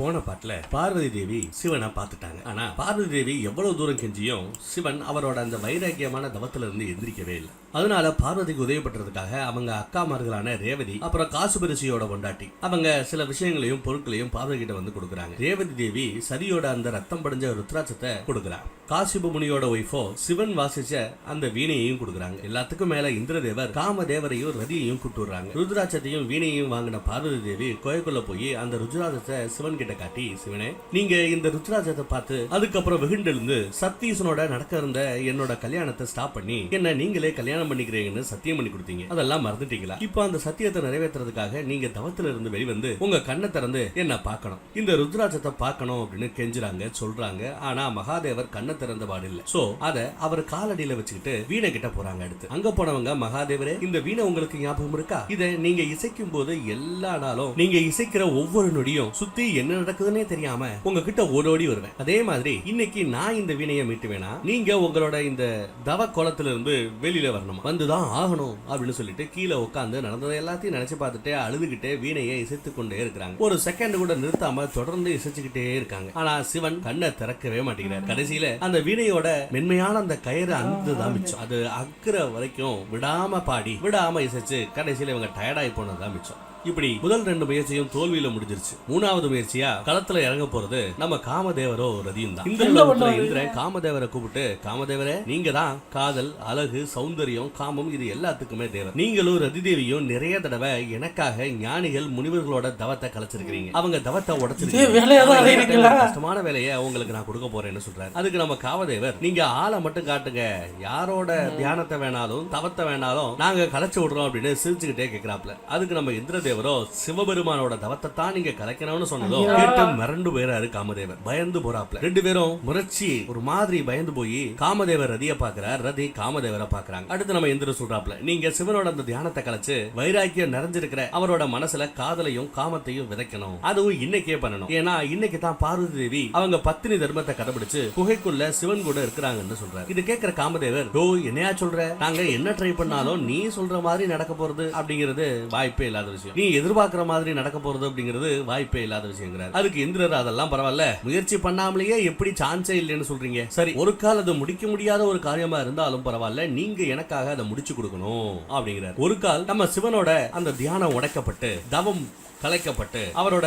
போன பாட்டுல பார்வதி தேவி சிவனை பார்த்துட்டாங்க. ஆனா பார்வதி தேவி எவ்வளவு தூரம் கெஞ்சியும் சிவன் அவரோட அந்த வைராக்கியமான தவத்துல இருந்து எந்திரிக்கவே இல்லை. அதனால பார்வதிக்கு உதவி பண்றதுக்காக அவங்க அக்காமார்களான ரேவதி அப்புறம் காசுபரிசியோட கொண்டாட்டி அவங்க சில விஷயங்களையும் பொருட்களையும் பார்வதி கிட்ட வந்து கொடுக்குறாங்க. ரேவதி தேவி சதியோட அந்த ரத்தம் படிஞ்ச ருத்ராட்சத்தை கொடுக்குறாங்க. காசிப முனியோட ஒய்ஃபோ சிவன் வாசிச்ச அந்த வீணையையும் கொடுக்குறாங்க. எல்லாத்துக்கும் மேல இந்திரதேவர் காமதேவரையும் ரதியையும் கூட்டுறாங்க. ருத்ராட்சத்தையும் வீணையையும் வாங்கின பார்வதி தேவி கோயக்குள்ள போய் அந்த ருத்ராட்சத்தை சிவன் கிட்ட காட்டி, சிவனே நீங்க இந்த ருத்ராட்சத்தை பார்த்து அதுக்கப்புறம் வெகுண்டெழுந்து சத்தீசனோட நடக்க இருந்த என்னோட கல்யாணத்தை ஸ்டாப் பண்ணி என்ன நீங்களே கல்யாணம் பண்ணிக்கிறீங்கன்னு சத்தியம் பண்ணி கொடுத்தீங்க, அதெல்லாம் மறந்துட்டீங்களா? இப்ப அந்த சத்தியத்தை நிறைவேற்றுறதுக்காக நீங்க தவத்துல இருந்து வெளிவந்து உங்க கண்ணை திறந்து என்ன பார்க்கணும், இந்த ருத்ராட்சத்தை பார்க்கணும் அப்படின்னு கெஞ்சுறாங்க, சொல்றாங்க. ஆனா மகாதேவர் கண்ணை திறந்த பாடு இல்ல. சோ அத அவர் காலடியில வச்சுக்கிட்டு வீணை கிட்ட போறாங்க. அடுத்து அங்க போனவங்க, மகாதேவரே இந்த வீணை உங்களுக்கு ஞாபகம் இருக்கா? இதை நீங்க இசைக்கும் போது எல்லா நாளும் நீங்க இசைக்கிற ஒவ்வொரு நொடியும் சுத்தி என்ன நடக்குதுன்னே தெரியாம உங்ககிட்ட ஓடோடி வருவேன். அதே மாதிரி இன்னைக்கு நான் இந்த வீணையை மீட்டுவேனா நீங்க உங்களோட இந்த தவ கோலத்துல இருந்து வெளியில வரணும், வந்துதான் ஆகணும் அப்படின்னு சொல்லிட்டு கீழே உட்காந்து நடந்ததை எல்லாத்தையும் நினைச்சு பார்த்துட்டு அழுதுகிட்டே வீணையை இசைத்து கொண்டே இருக்கிறாங்க. ஒரு செகண்ட் கூட நிறுத்தாம தொடர்ந்து இசைச்சுக்கிட்டே இருக்காங்க. ஆனா சிவன் கண்ணை திறக்கவே மாட்டேங்கிறார். கடைசியில அந்த வீணையோட மென்மையான அந்த கயிறு அந்துதான் மிச்சம். அது அக்குற வரைக்கும் விடாம பாடி விடாம இசைச்சு கடைசியில இவங்க டயர்டாகி போனதுதான் மிச்சம். இப்படி முதல் 2 முயற்சியும் தோல்வியில முடிஞ்சிருச்சு. 3வது முயற்சியா களத்துல இறங்க போறது நம்ம காமதேவரோ ரதியும் தான். இந்திரன் காமதேவரை கூப்பிட்டு, காமதேவரே நீங்க தான் காதல், அழகு, சௌந்தரியம், காமம் இது எல்லாத்துக்குமே தேவர். நீங்களும் ரதி தேவியும் நிறைய தடவை எனக்காக ஞானிகள் முனிவர்களோட தவத்தை கலைச்சிருக்கீங்க, அவங்க தவத்தை உடைச்சிருக்கீங்க, கஷ்டமான வேலையை உங்களுக்கு நான் கொடுக்க போறேன்னு சொல்றாரு. அதுக்கு நம்ம காமதேவர், நீங்க ஆளை மட்டும் காட்டுங்க, யாரோட தியானத்தை வேணாலும் தவத்தை வேணாலும் நாங்க கலைச்சு விடுறோம் அப்படின்னு சிரிச்சுக்கிட்டே கேட்கிறாப்ல. அதுக்கு நம்ம இந்திரதேவர் சிவபெருமானோட தவத்தை தான் நீங்க கலைக்கணும்னு சொன்னதோ கேட்டு மிரண்டு போயிறாரு காமதேவர். பயந்து போறாப்ல. 2 பேரும் முறைச்சி ஒரு மாதிரி பயந்து போய் காமதேவர் ரதியை பாக்குறார், ரதி காமதேவரை பாக்குறாங்க. அடுத்து நம்ம இந்திரன் சொல்றாப்ல, நீங்க சிவனோட அந்த தியானத்தை கலைச்சு வைராக்கியம் நிறைஞ்சிருக்கிற அவரோட மனசுல காதலையும் காமத்தையும் விதைக்கணும். அதுவும் இன்னைக்கே பண்ணணும். ஏன்னா இன்னைக்கு தான் பார்வதி தேவி அவங்க பத்தினி தர்மத்தை கடைபிடிச்சு குகைக்குள்ள சிவன் கூட இருக்கிறாங்கன்னு சொல்றாரு. இது கேட்கிற காமதேவர், ஓ என்னையா சொல்ற, நாங்க என்ன ட்ரை பண்ணாலும் நீ சொல்ற மாதிரி நடக்க போறது அப்படிங்கிறது வாய்ப்பே இல்லாத விஷயம், நீ எதிர்பார்க்கிற மாதிரி நடக்க போறது அப்படிங்கிறது வாய்ப்பே இல்லாத விஷயங்கிறார். அதுக்கு இந்திரர், அதெல்லாம் பரவாயில்ல, முயற்சி பண்ணாமலேயே எப்படி சான்ஸே இல்லைன்னு சொல்றீங்க, சரி ஒரு கால் அது முடிக்க முடியாத ஒரு காரியமா இருந்தாலும் பரவாயில்ல, நீங்க எனக்காக அதை முடிச்சு கொடுக்கணும் அப்படிங்கிறார். ஒரு கால் நம்ம சிவனோட அந்த தியானம் உடைக்கப்பட்டு தவம் கலைக்கப்பட்டு அவரோட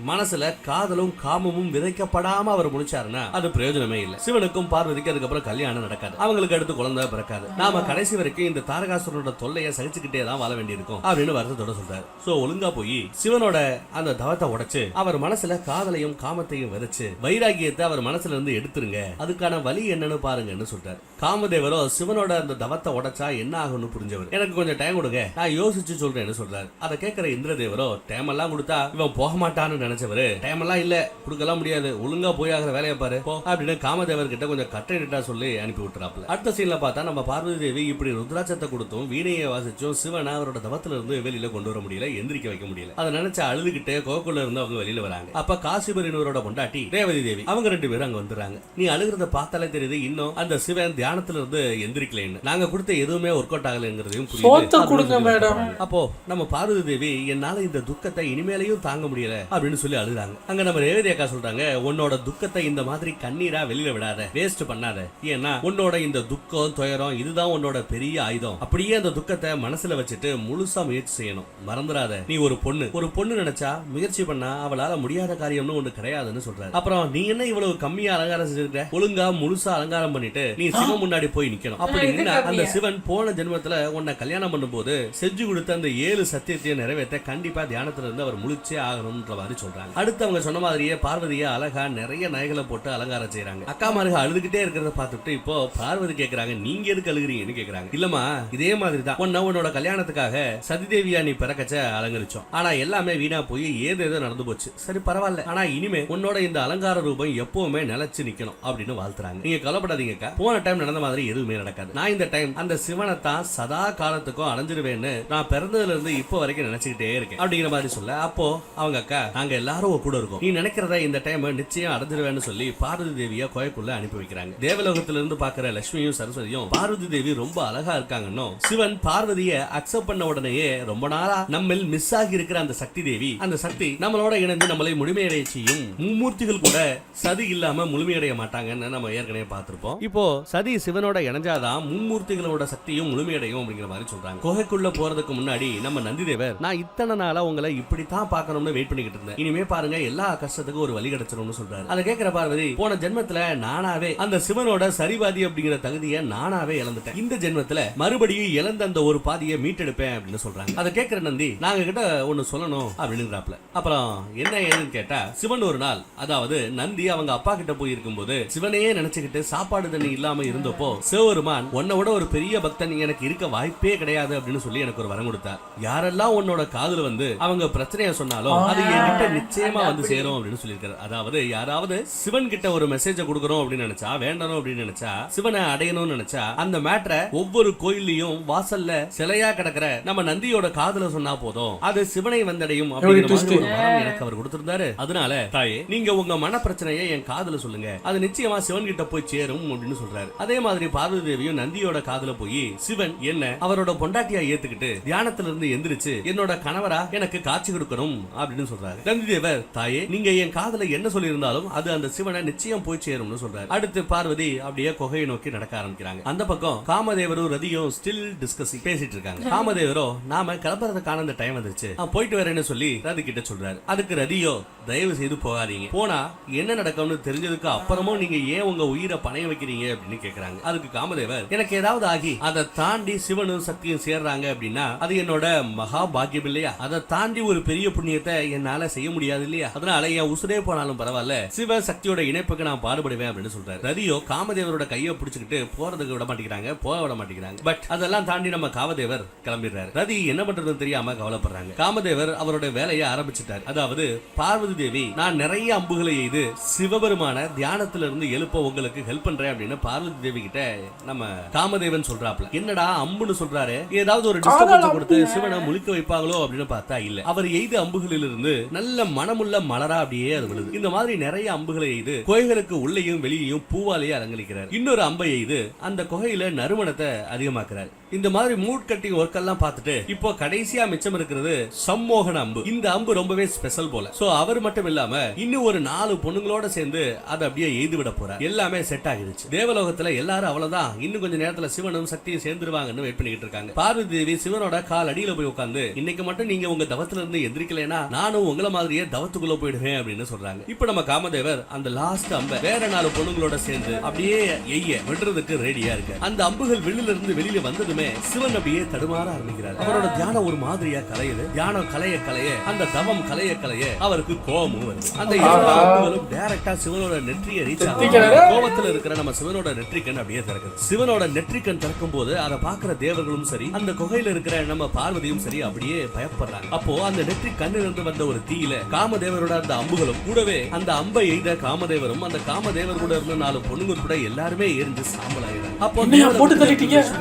மனசுல காதலும் காமமும் விதைக்கப்படாம அவர் முடிச்சாருன்னா அது பிரயோஜனமே இல்லை. சிவனுக்கும் பார்வதிக்கு அதுக்கப்புறம் கல்யாணம் நடக்காது, அவங்களுக்கு அடுத்து குழந்தை பிறக்காது. நாம கடைசி வரைக்கும் இந்த தாரகாசுரனோட தொல்லையை சகிச்சுக்கிட்டே தான் வாழ வேண்டியிருக்கும் அப்படின்னு வருத்தத்தோட சொல்றாரு. சோ ஒழுங்கா போய் சிவனோட அந்த தவத்தை உடைச்சு அவர் மனசுல காதலையும் காமத்தையும் விதைச்சு வைராகியத்தை அவர் மனசுல இருந்து எடுத்துருங்க, அதுக்கான வழி என்னன்னு பாருங்கன்னு சொல்றாரு. காமதேவரோ சிவனோட அந்த தவத்தை உடைச்சா என்ன ஆகும்னு புரிஞ்சவர், எனக்கு கொஞ்சம் டைம் கொடுங்க நான் யோசிச்சு சொல்றேன்னு சொல்றாரு. அதை கேட்கிற இந்திரதேவரோ, டைம் எல்லாம் கொடுத்தா இவன் போக மாட்டான்னு நினைச்சவரு, டைம் எல்லாம் இல்ல கொடுக்கலாம் முடியாது, ஒழுங்கா போய் ஆகிற வேலையை பாரு அப்படின்னு காமதேவர் கிட்ட கொஞ்சம் கட்டா சொல்லி அனுப்பி விட்டுறாப்ல. அடுத்த சீன்ல பார்த்தா நம்ம பார்வதி தேவி இப்படி ருத்ராட்சத்தை கொடுத்தும் வீணையை வாசிச்சும் சிவனை அவரோட தவத்துல இருந்து வெளியில கொண்டு வர முடியல, எந்திரிக்க வைக்க முடியல. அதை நினைச்சு அழுதுகிட்டே கோக்குள்ள இருந்து அவங்க வெளியில வராங்க. அப்ப காசிபரினோட பொண்டாட்டி ரேவதி தேவி அவங்க 2 பேரும் அங்க வந்துடுறாங்க. நீ அழுகிறத பார்த்தாலே தெரியுது இன்னும் அந்த சிவன் தியானத்துல இருந்து எந்திரிக்கலன்னு, நாங்க கொடுத்த எதுவுமே ஒர்க் அவுட் ஆகலைங்கிறதையும் சோத்த கொடுங்க மேடம். அப்போ நம்ம பார்வதி தேவி என்னால இந்த துக்கத்தை இனிமேலையும் தாங்க முடியல அப்படின்னு சொல்லி அழுதாங்க. அங்க நம்ம ரேவதி அக்கா சொல்றாங்க, உன்னோட துக்கத்தை இந்த மாதிரி கண்ணீரா வெளியில விடாத, வேஸ்ட் பண்ணாத. ஏன்னா உன்னோட இந்த துக்கம் துயரம் இதுதான் உன்னோட பெரிய ஆயுதம். அப்படியே அந்த துக்கத்தை மனசுல வச்சுட்டு முழுசா முயற்சி செய்யணும். மறந்துடாத, நீ ஒரு பொண்ணு நினைச்சா முயற்சி பண்ணா அவளால முடியாத காரியம்னு ஒண்ணு கிடையாதுன்னு சொல்றாரு. அப்புறம் நீ என்ன இவ்வளவு கம்மியா அலங்காரம் செஞ்சிருக்க, ஒழுங்கா முழுசா அலங்காரம் பண்ணிட்டு நீ சிவன் முன்னாடி போய் நிக்கணும். அப்படி நின்னா அந்த சிவன் போன ஜென்மத்துல உன்னை கல்யாணம் பண்ணும்போது செஞ்சு கொடுத்த அந்த 7 சத்தியத்தையும் நிறைவேற்ற கண்டிப்பா தியானத்துல இருந்து அவர் முழிச்சே ஆகணும்ன்ற மாதிரி சொல்றாங்க. அடுத்து அவங்க சொன்ன மாதிரியே பார்வதியை அழகா நிறைய நகைகளை போட்டு அலங்காரம் செய்யறாங்க. அக்கா மாருக அழுதுகிட்டே இருக்கிறத பார்த்துட்டு இப்போ பார்வதி கேக்குறாங்க, நீங்க எதுக்கு அழுகுறீங்கன்னு கேக்குறாங்க. இல்லமா இதே மாதிரி தான் உன்னோட கல்யாணத்துக்காக சதிதேவியா நீ பிறக்கச்ச அலங்கரிச்சோம். ஆனா எல்லாமே வீணா போய் ஏதேதோ நடந்து போச்சு. சரி பரவாயில்ல, ஆனா இனிமே உன்னோட இந்த அலங்கார ரூபம் எப்பவுமே நிலைச்சு நிக்கணும் அப்படின்னு வாழ்த்துறாங்க. நீங்க கவலைப்படாதீங்கக்கா, போன டைம் நடந்த மாதிரி எதுவுமே நடக்காது. நான் இந்த டைம் அந்த சிவனை தான் சதா காலத்துக்கும் அடைஞ்சிருவேன்னு நான் பிறந்ததுல இருந்து இப்போ வரைக்கும் நினைச்சுக்கிட்டே இருக்கேன் அப்படிங்கிற மாதிரி சொல்ல, அப்போ அவங்க அக்கா நாங்க எல்லாரும் கூட இருக்கோம், நீ நினைக்கிறத இந்த டைம் நிச்சயம் அடைஞ்சிருவேன்னு சொல்லி பார்வதி தேவியா கோயக்குள்ள அனுப்பி வைக்கிறாங்க. தேவலோகத்துல இருந்து பாக்குற லட்சுமியும் சரஸ்வதியும் பார்வதி தேவி ரொம்ப அழகா இருக்காங்கன்னு சிவன் பார்வதியை அக்செப்ட் பண்ண உடனேயே ரொம்ப நாளா நம்மில் மிஸ் ஆகி இருக்கிற அந்த சக்தி தேவி, அந்த சக்தி நம்மளோட இணைந்து நம்மளை முழுமையடைய செய்யும். மும்மூர்த்திகள் கூட சதி இல்லாம முழுமையடைய மாட்டாங்கன்னு நம்ம ஏற்கனவே பார்த்திருப்போம். இப்போ சதி சிவனோட இணைஞ்சாதான் மும்மூர்த்திகளோட சக்தியும் முழுமையடையும் அப்படிங்கிற மாதிரி சொல்றாங்க. குகைக்குள்ள போறதுக்கு முன்னாடி நம்ம நந்திதேவர், நான் இத்தனை நாளா உங்களை இப்படித்தான் பார்க்கணும்னு வெயிட் பண்ணிக்கிட்டு இருந்தேன், இனிமே பாருங்க எல்லா கஷ்டத்துக்கும் ஒரு வழி கிடைச்சிரும்னு சொல்றாரு. அதை கேட்கிற பார்வதி, போன ஜென்மத்துல நானாவே அந்த சிவனோட சரிபாதி அப்படிங்கிற தகுதியை நானாவே இழந்துட்டேன், இந்த ஜென்மத்துல மறுபடியும் இழந்த அந்த ஒரு பாதியை மீட்டெடுப்பேன் அப்படின்னு சொல்றாங்க. அதை கேட்கிற நந்தி, நாங்க கிட்ட ஒன்னு சொல்லணும் அப்படிங்கிறாப்ல. அப்புறம் என்ன ஏதுன்னு கேட்டா, சிவன் ஒரு நாள், அதாவது நந்தி அவங்க அப்பா கிட்ட போய் இருக்கும்போது சிவனையே நினைச்சுக்கிட்டு சாப்பாடு தண்ணி இல்லாம இருந்தப்போ சிவபெருமான் உன்னை விட ஒரு பெரிய பக்தன் எனக்கு இருக்க வாய்ப்பே கிடையாது அப்படின்னு சொல்லி எனக்கு ஒரு வரம் கொடுத்தார். யாரெல்லாம் உன்னோட காதுல வந்து அவங்க பிரச்சனைய சொன்னாலும் அது என்கிட்ட நிச்சயமா வந்து சேரும் அப்படின்னு சொல்லியிருக்காரு. அதாவது யாராவது சிவன் கிட்ட ஒரு மெசேஜ் கொடுக்கணும் அப்படின்னு நினைச்சா, வேண்டணும் அப்படின்னு நினைச்சா, சிவனை அடையணும்னு நினைச்சா அந்த மேட்டரை ஒவ்வொரு கோயிலையும் வாசல்ல சிலையா கிடக்கிற நம்ம நந்தியோட காதுல சொன்னா போதும், அது சிவனை வந்தடையும் அப்படிங்கிற மாதிரி ஒரு வரம் எனக்கு அவர் கொடுத்திருந்தாரு. அதனால தாயே, நீங்க உங்க மன பிரச்சனையை என் காதுல சொல்லுங்க, அது நிச்சயமா சிவன் கிட்ட போய் சேரும் அப்படின்னு சொல்றாரு. அதே மாதிரி பார்வதி தேவியும் நந்தியோட காதுல போய் சிவன் என்ன அவரோட பொண்டாட்டியா ஏத்துக்கிட்டு தியானத்துல இருந்து எந்திரிச்சு என்னோட கணவரா எனக்கு காட்சி கொடுக்கணும் அப்படின்னு சொல்றாரு. நந்தி தேவர், தாயே நீங்க என் காதுல என்ன சொல்லி இருந்தாலும் அது அந்த சிவனை நிச்சயம் போய் சேரும்னு சொல்றாரு. அடுத்து பார்வதி அப்படியே குகையை நோக்கி நடக்க ஆரம்பிக்கிறாங்க. அந்த பக்கம் காமதேவரும் ரதியும் ஸ்டில் டிஸ்கசிங் பேசிட்டு இருக்காங்க. காமதேவரோ, நாம கிளம்புறதுக்கான அந்த டைம் வந்துச்சு, போயிட்டு வரேன்னு சொல்லி ரதி கிட்ட சொல்றாரு. அதுக்கு ரதியோ, தயவு செய்து போகாதீங்க, போனா என்ன நடக்கும்னு தெரிஞ்சதுக்கு அப்புறமும் நீங்க ஏன் உங்க உயிரை பணைய வைக்கிறீங்க அப்படின்னு கேக்குறாங்க. அதுக்கு காமதேவர், எனக்கு ஏதாவது ஆகி அதை தாண்டி சிவனும் சக்தியும் சேர்றாங்க அப்படின்னா அது என்னோட மகா பாக்கியம் இல்லையா, அதை தாண்டி ஒரு பெரிய புண்ணியத்தை என்னால செய்ய முடியாது இல்லையா, அதனால என் உசுரே போனாலும் பரவாயில்ல, சிவ சக்தியோட இணைப்புக்கு நான் பாடுபடுவேன் அப்படின்னு சொல்றாரு. ரதியோ காமதேவரோட கையை பிடிச்சுக்கிட்டு போறதுக்கு விட மாட்டேங்கிறாங்க, போக விட மாட்டேங்கிறாங்க. பட் அதெல்லாம் தாண்டி நம்ம காமதேவர் கிளம்பிடுறாரு. ரதி என்ன பண்றதுன்னு தெரியாம கவலைப்படுறாங்க. காமதேவர் அவரோட வேலையை ஆரம்பிச்சுட்டார். அதாவது பார்வதி தேவி, நான் நிறைய அம்புகளை எய்து சிவபெருமான தியானத்துல இருந்து எழுப்ப உங்களுக்கு ஹெல்ப் பண்றேன் அப்படின்னு பார்வதி தேவி கிட்ட நம்ம காமதேவன் சொல்றாப்ல. என்னடா அம்புன்னு சொல்றாரு, ஏதாவது ஒரு டிஸ்டர்பன்ஸ் கொடுத்து சிவனை முழிக்க வைப்பாங்களோ அப்படின்னு பார்த்தா இல்ல, அவர் எய்த அம்புகளில் இருந்து நல்ல மனமுள்ள மலரா அப்படியே அது விழுது. இந்த மாதிரி நிறைய அம்புகளை எய்து குகைகளுக்கு உள்ளேயும் வெளியேயும் பூவாலேயே அலங்கரிக்கிறார். இன்னொரு அம்பை எய்து அந்த குகையில நறுமணத்தை அதிகமாக்குறார். இந்த மாதிரி மூட் கட்டிங் ஒர்க் எல்லாம் பார்த்துட்டு இப்போ கடைசியா மிச்சம் இருக்கிறது சம்மோகன அம்பு. இந்த அம்பு ரொம்பவே ஸ்பெஷல் போல. சோ அவர் மட்டும் இல்லாம இன்னும் ஒரு 4 பொண்ணுங்களோட சேர்ந்து அதை அப்படியே எய்து விட போறார். எல்லாமே செட் ஆகிடுச்சு. தேவலோகத்துல எல்லாரும் அவ்வளவுதான், இன்னும் கொஞ்ச நேரத்துல சிவனும் சக்தியும் சேர்ந்துருவாங்கன்னு வெயிட் பண்ணிட்டு இருக்காங்க. பார்வதி தேவி சிவனோட கால் அடியில போய் உட்கார்ந்து, இன்னைக்கு மட்டும் நீங்க உங்க தவத்துல இருந்து எந்திரிக்கலைன்னா நானும் உங்களை மாதிரியே தவத்துக்குள்ள போயிடுவேன் அப்படின்னு சொல்றாங்க. இப்ப நம்ம காமதேவர் அந்த லாஸ்ட் அம்பை வேற 4 பொண்ணுங்களோட சேர்ந்து அப்படியே எய்ய விடுறதுக்கு ரெடியா இருக்கு. அந்த அம்புகள் வெளியில இருந்து வெளியில வந்ததுமே சிவன் அப்படியே தடுமாற ஆரம்பிக்கிறார். அவரோட தியானம் ஒரு மாதிரியா கலையுது. தியானம் கலைய கலைய அந்த தவம் கலைய கலைய அவருக்கு கோபமும் வருது. அந்த அம்புகளும் டைரக்டா சிவனோட நெற்றியை ரீச் ஆகுது. கோபத்துல இருக்கிற நம்ம சிவனோட நெற்றிக்கண் அப்படியே திறக்குது. சிவனோட நெற்றிக்கண் திறக்கும் போது அதை பாக்குற தேவர்களும் சரி, அந்த குகையில இருக்கிற நம்ம பார்வதியும் சரி அப்படியே பயப்படுறாங்க. அப்போ அந்த நெற்றி கண்ணிலிருந்து வந்த ஒரு தீயில காமதேவரோட அந்த அம்புகளும் கூடவே அந்த அம்பை எய்த காமதேவரும் அந்த காமதேவர் கூட இருந்த 4 பொண்ணுங்க கூட எல்லாருமே எரிஞ்சு சாம்பல் ஆகிறாங்க. அப்போ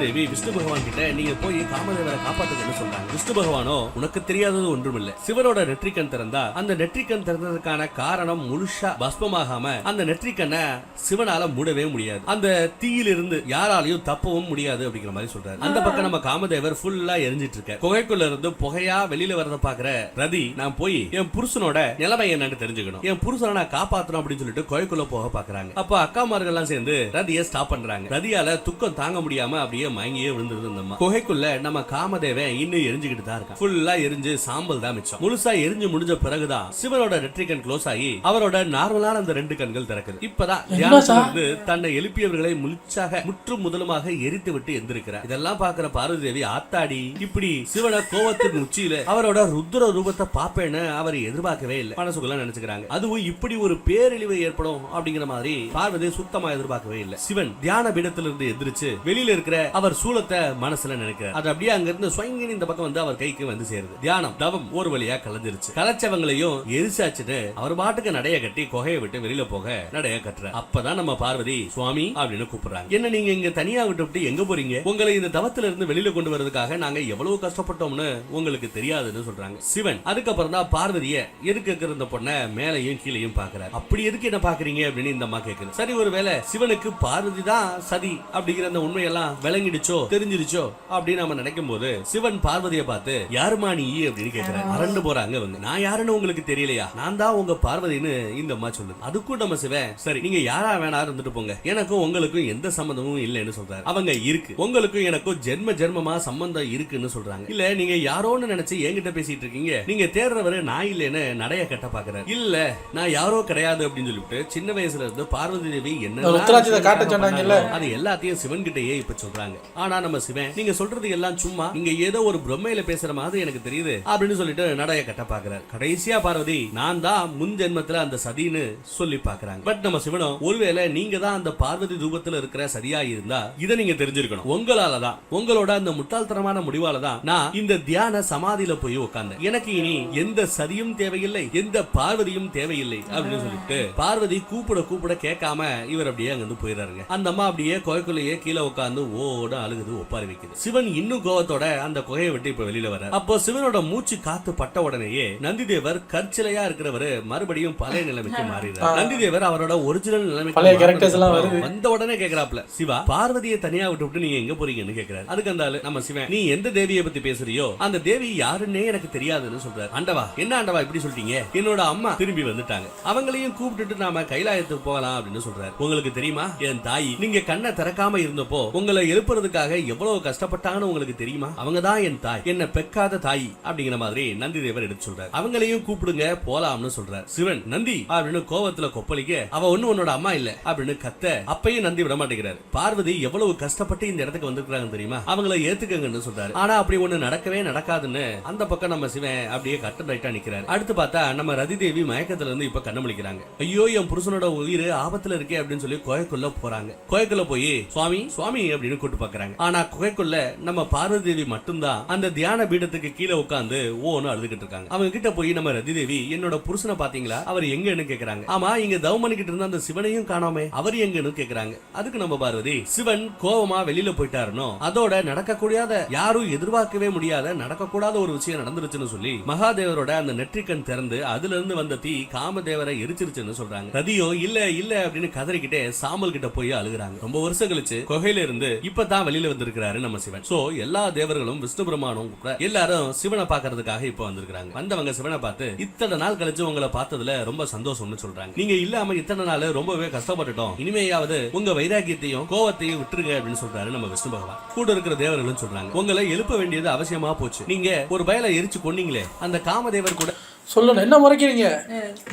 தேவி விஷ்ணு பகவான் கிட்ட நீங்க போய் காமதேவரை காப்பாத்துக்கன்னு சொல்றாங்க. விஷ்ணு பகவானோ, உனக்கு தெரியாதது ஒன்றும் இல்ல, சிவனோட நெற்றிக்கண் திறந்தா அந்த நெற்றிக்கண் திறந்ததுக்கான காரணம் முழுசா பஸ்பமாகாம அந்த நெற்றிக்கண்ணை சிவனால மூடவே முடியாது. அந்த தீயிலிருந்து யாராலையும் தப்பவும் முடியாது முடியாது அப்படிங்கிற மாதிரி சொல்றாரு. அந்த பக்கம் நம்ம காமதேவர் ஃபுல்லா எரிஞ்சிட்டு இருக்க குகைக்குள்ள இருந்து புகையா வெளியில வரத பாக்குற ரதி, நான் போய் என் புருஷனோட நிலைமை என்னன்னு தெரிஞ்சுக்கணும், என் புருஷனை நான் காப்பாற்றணும் அப்படின்னு சொல்லிட்டு குகைக்குள்ள போக பாக்குறாங்க. அப்ப அக்காமார்கள் எல்லாம் சேர்ந்து ரதியை ஸ்டாப் பண்றாங்க. ரதியால துக்கம் தாங்க முடியாம அப்படியே மயங்கியே விழுந்துருது. இந்த குகைக்குள்ள நம்ம காமதேவன் இன்னும் எரிஞ்சுக்கிட்டு தான் இருக்கான். ஃபுல்லா எரிஞ்சு சாம்பல் தான் மிச்சம். முழுசா எரிஞ்சு முடிஞ்ச பிறகுதான் சிவனோட நெற்றிக்கண் க்ளோஸ் ஆகி அவரோட நார்மலான அந்த 2 கண்கள் திறக்குது. இப்பதான் தியானத்துல இருந்து தன்னை எழுப்பியவர்களை முழுச்சாக முற்றும் முதலுமாக எரித்து விட்டு எந்திருக்கிறார். இதெல்லாம் பாக்குற பார்வதி தேவி, ஆத்தாடி, இப்படி சிவன கோவத்தின் உச்சியில அவரோட ருத்ர ரூபத்தை பாப்பேன்னு அவர் எதிர்பார்க்கவே இல்லை. மனசுக்குள்ள நினைச்சுக்கிறாங்க. அதுவும் இப்படி ஒரு பேரழிவு ஏற்படும் அப்படிங்கிற மாதிரி பார்வதி சுத்தமா எதிர்பார்க்கவே இல்லை. சிவன் தியான பீடத்திலிருந்து எந்திரிச்சு வெளியில இருக்கிற அவர் சூலத்தை மனசுல நினைக்கிறார். அது அப்படியே அங்க இருந்து ஸ்வங்கின் இந்த பக்கம் வந்து அவர் கைக்கு வந்து சேருது. தியானம் தவம் ஒரு வழியா கலந்துருச்சு. கலச்சவங்களையும் எரிசாச்சுட்டு அவர் பாட்டுக்கு நடைய கட்டி குகையை விட்டு வெளியில போக நடைய கட்டுற. அப்பதான் நம்ம பார்வதி சுவாமி அப்படின்னு கூப்பிடுறாங்க. என்ன நீங்க இங்க தனியா விட்டு எங்க போறீங்க? உங்களை இந்த தவத்துல இருந்து வெளியில கொண்டு வரதுக்காக நாங்க எவ்வளவு கஷ்டப்பட்டோம்னு உங்களுக்கு தெரியாதுன்னு சொல்றாங்க. சிவன் அதுக்கப்புறம் தான் பார்வதிய எதுக்கு இருக்கிற பொண்ண மேலையும் கீழையும் பாக்குறாரு. அப்படி எதுக்கு என்ன பாக்குறீங்க அப்படின்னு இந்த அம்மா கேக்குது. சரி, ஒருவேளை சிவனுக்கு பார்வதி தான் சதி அப்படிங்கிற அந்த உண்மையெல்லாம் விளங்கிடுச்சோ தெரிஞ்சிருச்சோ அப்படின்னு நம்ம நினைக்கும் போது சிவன் பார்வதியை பார்த்து யாருமா நீ அப்படின்னு கேக்குறாரு. அரண்டு போறாங்க அவங்க. நான் யாருன்னு உங்களுக்கு தெரியலையா? நான் தான் உங்க பார்வதின்னு இந்த அம்மா சொல்லுது. அதுக்கும் நம்ம சிவன், சரி நீங்க யாரா வேணா இருந்துட்டு போங்க, எனக்கும் உங்களுக்கும் எந்த சம்பந்தமும் இல்லைன்னு சொல்றாரு. அவங்க இருக்கு, உங்களுக்கும் எனக்கும் ஜென்ம ஜென்மமா சம்பந்தம் இருக்குன்னு சொல்றாங்க. இல்ல நீங்க யாரோன்னு நினைச்சு என்கிட்ட பேசிட்டு இருக்கீங்க, நீங்க தேடுறவரு நான் இல்லைன்னு நடைய கட்ட பாக்குறாரு. இல்ல நான் யாரோ கிடையாது அப்படின்னு சொல்லிட்டு சின்ன வயசுல இருந்து பார்வதி தேவி என்ன காட்ட சொன்னாங்கல்ல அது எல்லாத்தையும் சிவன் கிட்டயே இப்ப சொல்றாங்க. ஆனா நம்ம சிவன், நீங்க சொல்றது எல்லாம் சும்மா, நீங்க ஏதோ ஒரு பிரம்மையில பேசுற மாதிரி எனக்கு தெரியுது அப்படின்னு சொல்லிட்டு நடைய கட்ட பாக்குறாரு. கடைசியா பார்வதி, நான் தான் முன் ஜென்மத்துல அந்த சதின்னு சொல்லி பாக்குறாங்க. பட் நம்ம சிவனும், ஒருவேளை நீங்க தான் அந்த பார்வதி ரூபத்துல இருக்கிற சதியா இருந்தா இதை நீங்க தெரிஞ்சிருக்கணும். உங்களாலதான், உங்களோட அந்த முட்டாள்தனமான முடிவால தான் நான் இந்த தியான சமாதியில போய் உட்கார்ந்தேன். எனக்கு இனி எந்த சதியும் தேவையில்லை, எந்த பார்வதியும் தேவையில்லை அப்படின்னு சொல்லிட்டு பார்வதி கூப்பிட கூப்பிட கேட்காம இவர் அப்படியே அங்கிருந்து போயிடுறாருங்க. அந்த அம்மா அப்படியே குகைக்குள்ளேயே கீழே உட்கார்ந்து ஓட அழுகுது, ஒப்பாரி வைக்குது. சிவன் இன்னும் கோவத்தோட அந்த குகையை விட்டு இப்ப வெளியில வர. அப்போ சிவனோட மூச்சு காத்து பட்ட உடனேயே நந்திதேவர் கற்சிலையா இருக்கிறவரு மறுபடியும் பழைய நிலைமைக்கு மாறிடுறார். நந்திதேவர் அவரோட ஒரிஜினல் நிலைமைக்கு வந்த உடனே கேக்குறாப்ல, சிவா பார்வதியை தனியா விட்டு நீங்க எங்க போறீங்கன்னு கேக்குறாரு. அதுக்கு அந்த நம்ம சிவன், நீ எந்த தேவியை பத்தி பேசுறியோ அந்த தேவி யாருன்னே எனக்கு தெரியாதுன்னு சொல்றாரு. ஆண்டவா, என்ன ஆண்டவா இப்படி சொல்லிட்டீங்க? என்னோட அம்மா திரும்பி வந்துட்டாங்க, அவங்களையும் கூப்பிட்டுட்டு நாம கைலாயத்துக்கு போகலாம் அப்படின்னு சொல்றாரு. உங்களுக்கு தெரியுமா, என் தாய் நீங்க கண்ணை திறக்காம இருந்தப்போ உங்களை எழுப்புறதுக்காக எவ்வளவு கஷ்டப்பட்டாங்கன்னு உங்களுக்கு தெரியுமா? அவங்க தான் என் தாய், என்ன பெக்காத தாய் அப்படிங்கிற மாதிரி நந்தி தேவர் எடுத்து சொல்றாரு. அவங்களையும் கூப்பிடுங்க போலாம்னு சொல்றாரு. சிவன், நந்தி அப்படின்னு கோவத்துல கொப்பளிக்க, அவ ஒண்ணு உன்னோட அம்மா இல்ல அப்படின்னு கத்த, அப்பையும் நந்தி விட மாட்டேங்கிறாரு. பார்வதி எவ்வளவு கஷ்டப்பட்டு இந்த இடத்துக்கு வந்திருக்காங்க தெரியுமா, அவங்களை ஏத்துக்கங்கன்னு சொல்றாரு. ஆனா அப்படி ஒண்ணு நடக்கவே நடக்காதுன்னு அந்த பக்கம் நம்ம சிவன் அப்படியே கட்டன் ரைட்டா நிக்கிறாரு. அடுத்து பார்த்தா நம்ம ரதி தேவி மயக்கத்துல இருந்து இப்ப கண்ண முழிக்கிறாங்க. ஐயோ என் புருஷனோட உயிர் ஆபத்துல இருக்கே அப்படின்னு சொல்லி குகைக்குள்ள போறாங்க. குகைக்குள்ள போய் சுவாமி சுவாமி அப்படின்னு கூட்டு பாக்குறாங்க. ஆனா குகைக்குள்ள நம்ம பார்வதி தேவி மட்டும்தான் அந்த தியான பீடத்துக்கு கீழே உட்கார்ந்து ஓன்னு அழுதுகிட்டு இருக்காங்க. அவங்க கிட்ட போய் நம்ம ரதி தேவி, என்னோட புருஷனை பாத்தீங்களா, அவர் எங்கன்னு கேக்குறாங்க. ஆமா, இங்க தவமணிக்கிட்டு இருந்த அந்த சிவனையும் காணோமே, அவர் எங்கன்னு கேக்குறாங்க. அதுக்கு நம்ம பார்வதி, சிவன் கோவமா வெளியில போயிட்டாருனோ, அதோட நடக்கக்கூடாத, யாரும் எதிர்பார்க்கவே முடியாத, நடக்கக்கூடாத ஒரு விஷயம் நடந்துருச்சுன்னு சொல்லி மகாதேவரோட அந்த நெற்றிக்கண் திறந்து அதுல இருந்து வந்த தீ காமதேவரை எரிச்சிருச்சுன்னு சொல்றாங்க. ரதியோ இல்ல இல்ல அப்படின்னு கதறிக்கிட்டே சாம்பல் கிட்ட போய் அழுகுறாங்க. ரொம்ப வருஷம் கழிச்சு குகையில இருந்து இப்பதான் வெளியில வந்திருக்கிறாரு நம்ம சிவன். சோ எல்லா தேவர்களும் விஷ்ணு பிரம்மானும் கூட எல்லாரும் சிவனை பாக்குறதுக்காக இப்ப வந்திருக்காங்க. வந்தவங்க சிவனை பார்த்து, இத்தனை நாள் கழிச்சு உங்களை பார்த்ததுல ரொம்ப சந்தோஷம்னு சொல்றாங்க. நீங்க இல்லாம இத்தனை நாள் ரொம்பவே கஷ்டப்பட்டுட்டோம், இனிமேயாவது உங்க வைராகியத்தையும் கோவத்தையும் விட்டுருங்க அப்படின்னு சொல்றாரு நம்ம விஷ்ணு பகவான். கூட இருக்கிற தேவர்களும் சொல்றாங்க, உங்களை எழுப்ப வேண்டியது அவசியமா போச்சு, நீங்க ஒரு பயலை எரிச்சு கொன்னீங்களே அந்த காமதேவர் கூட சொல்லணும். என்ன முறைக்கிறீங்க?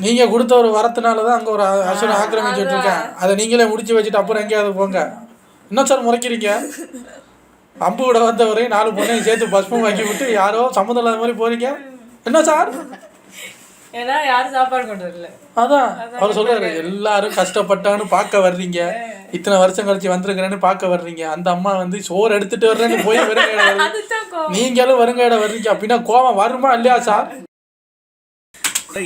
நீங்க கொடுத்த ஒரு வரத்தினாலதான் அங்க ஒரு அசுரன் ஆக்கிரமிச்சுட்டு இருக்கேன், அதை நீங்களே முடிச்சு வச்சுட்டு அப்புறம் எங்கேயாவது போங்க. என்ன சார் முறைக்கிறீங்க? அம்பு விட வந்தவரை 4 பொண்ணையும் சேர்த்து பஸ்பம் வாங்கி விட்டு யாரோ சம்மந்தம் இல்லாத மாதிரி போறீங்க. என்ன சார்? ஏன்னா யாரும் சாப்பாடு கொண்டு வரல. அதான் அவர் சொல்றாரு, எல்லாரும் கஷ்டப்பட்டான்னு பார்க்க வர்றீங்க, இத்தனை வருஷம் கழிச்சு வந்திருக்கிறேன்னு பார்க்க வர்றீங்க. அந்த அம்மா வந்து சோறு எடுத்துட்டு வர்றேன்னு போய் வருங்காட நீங்களும் வருங்காட வர்றீங்க அப்படின்னா கோவம் வருமா இல்லையா சார்?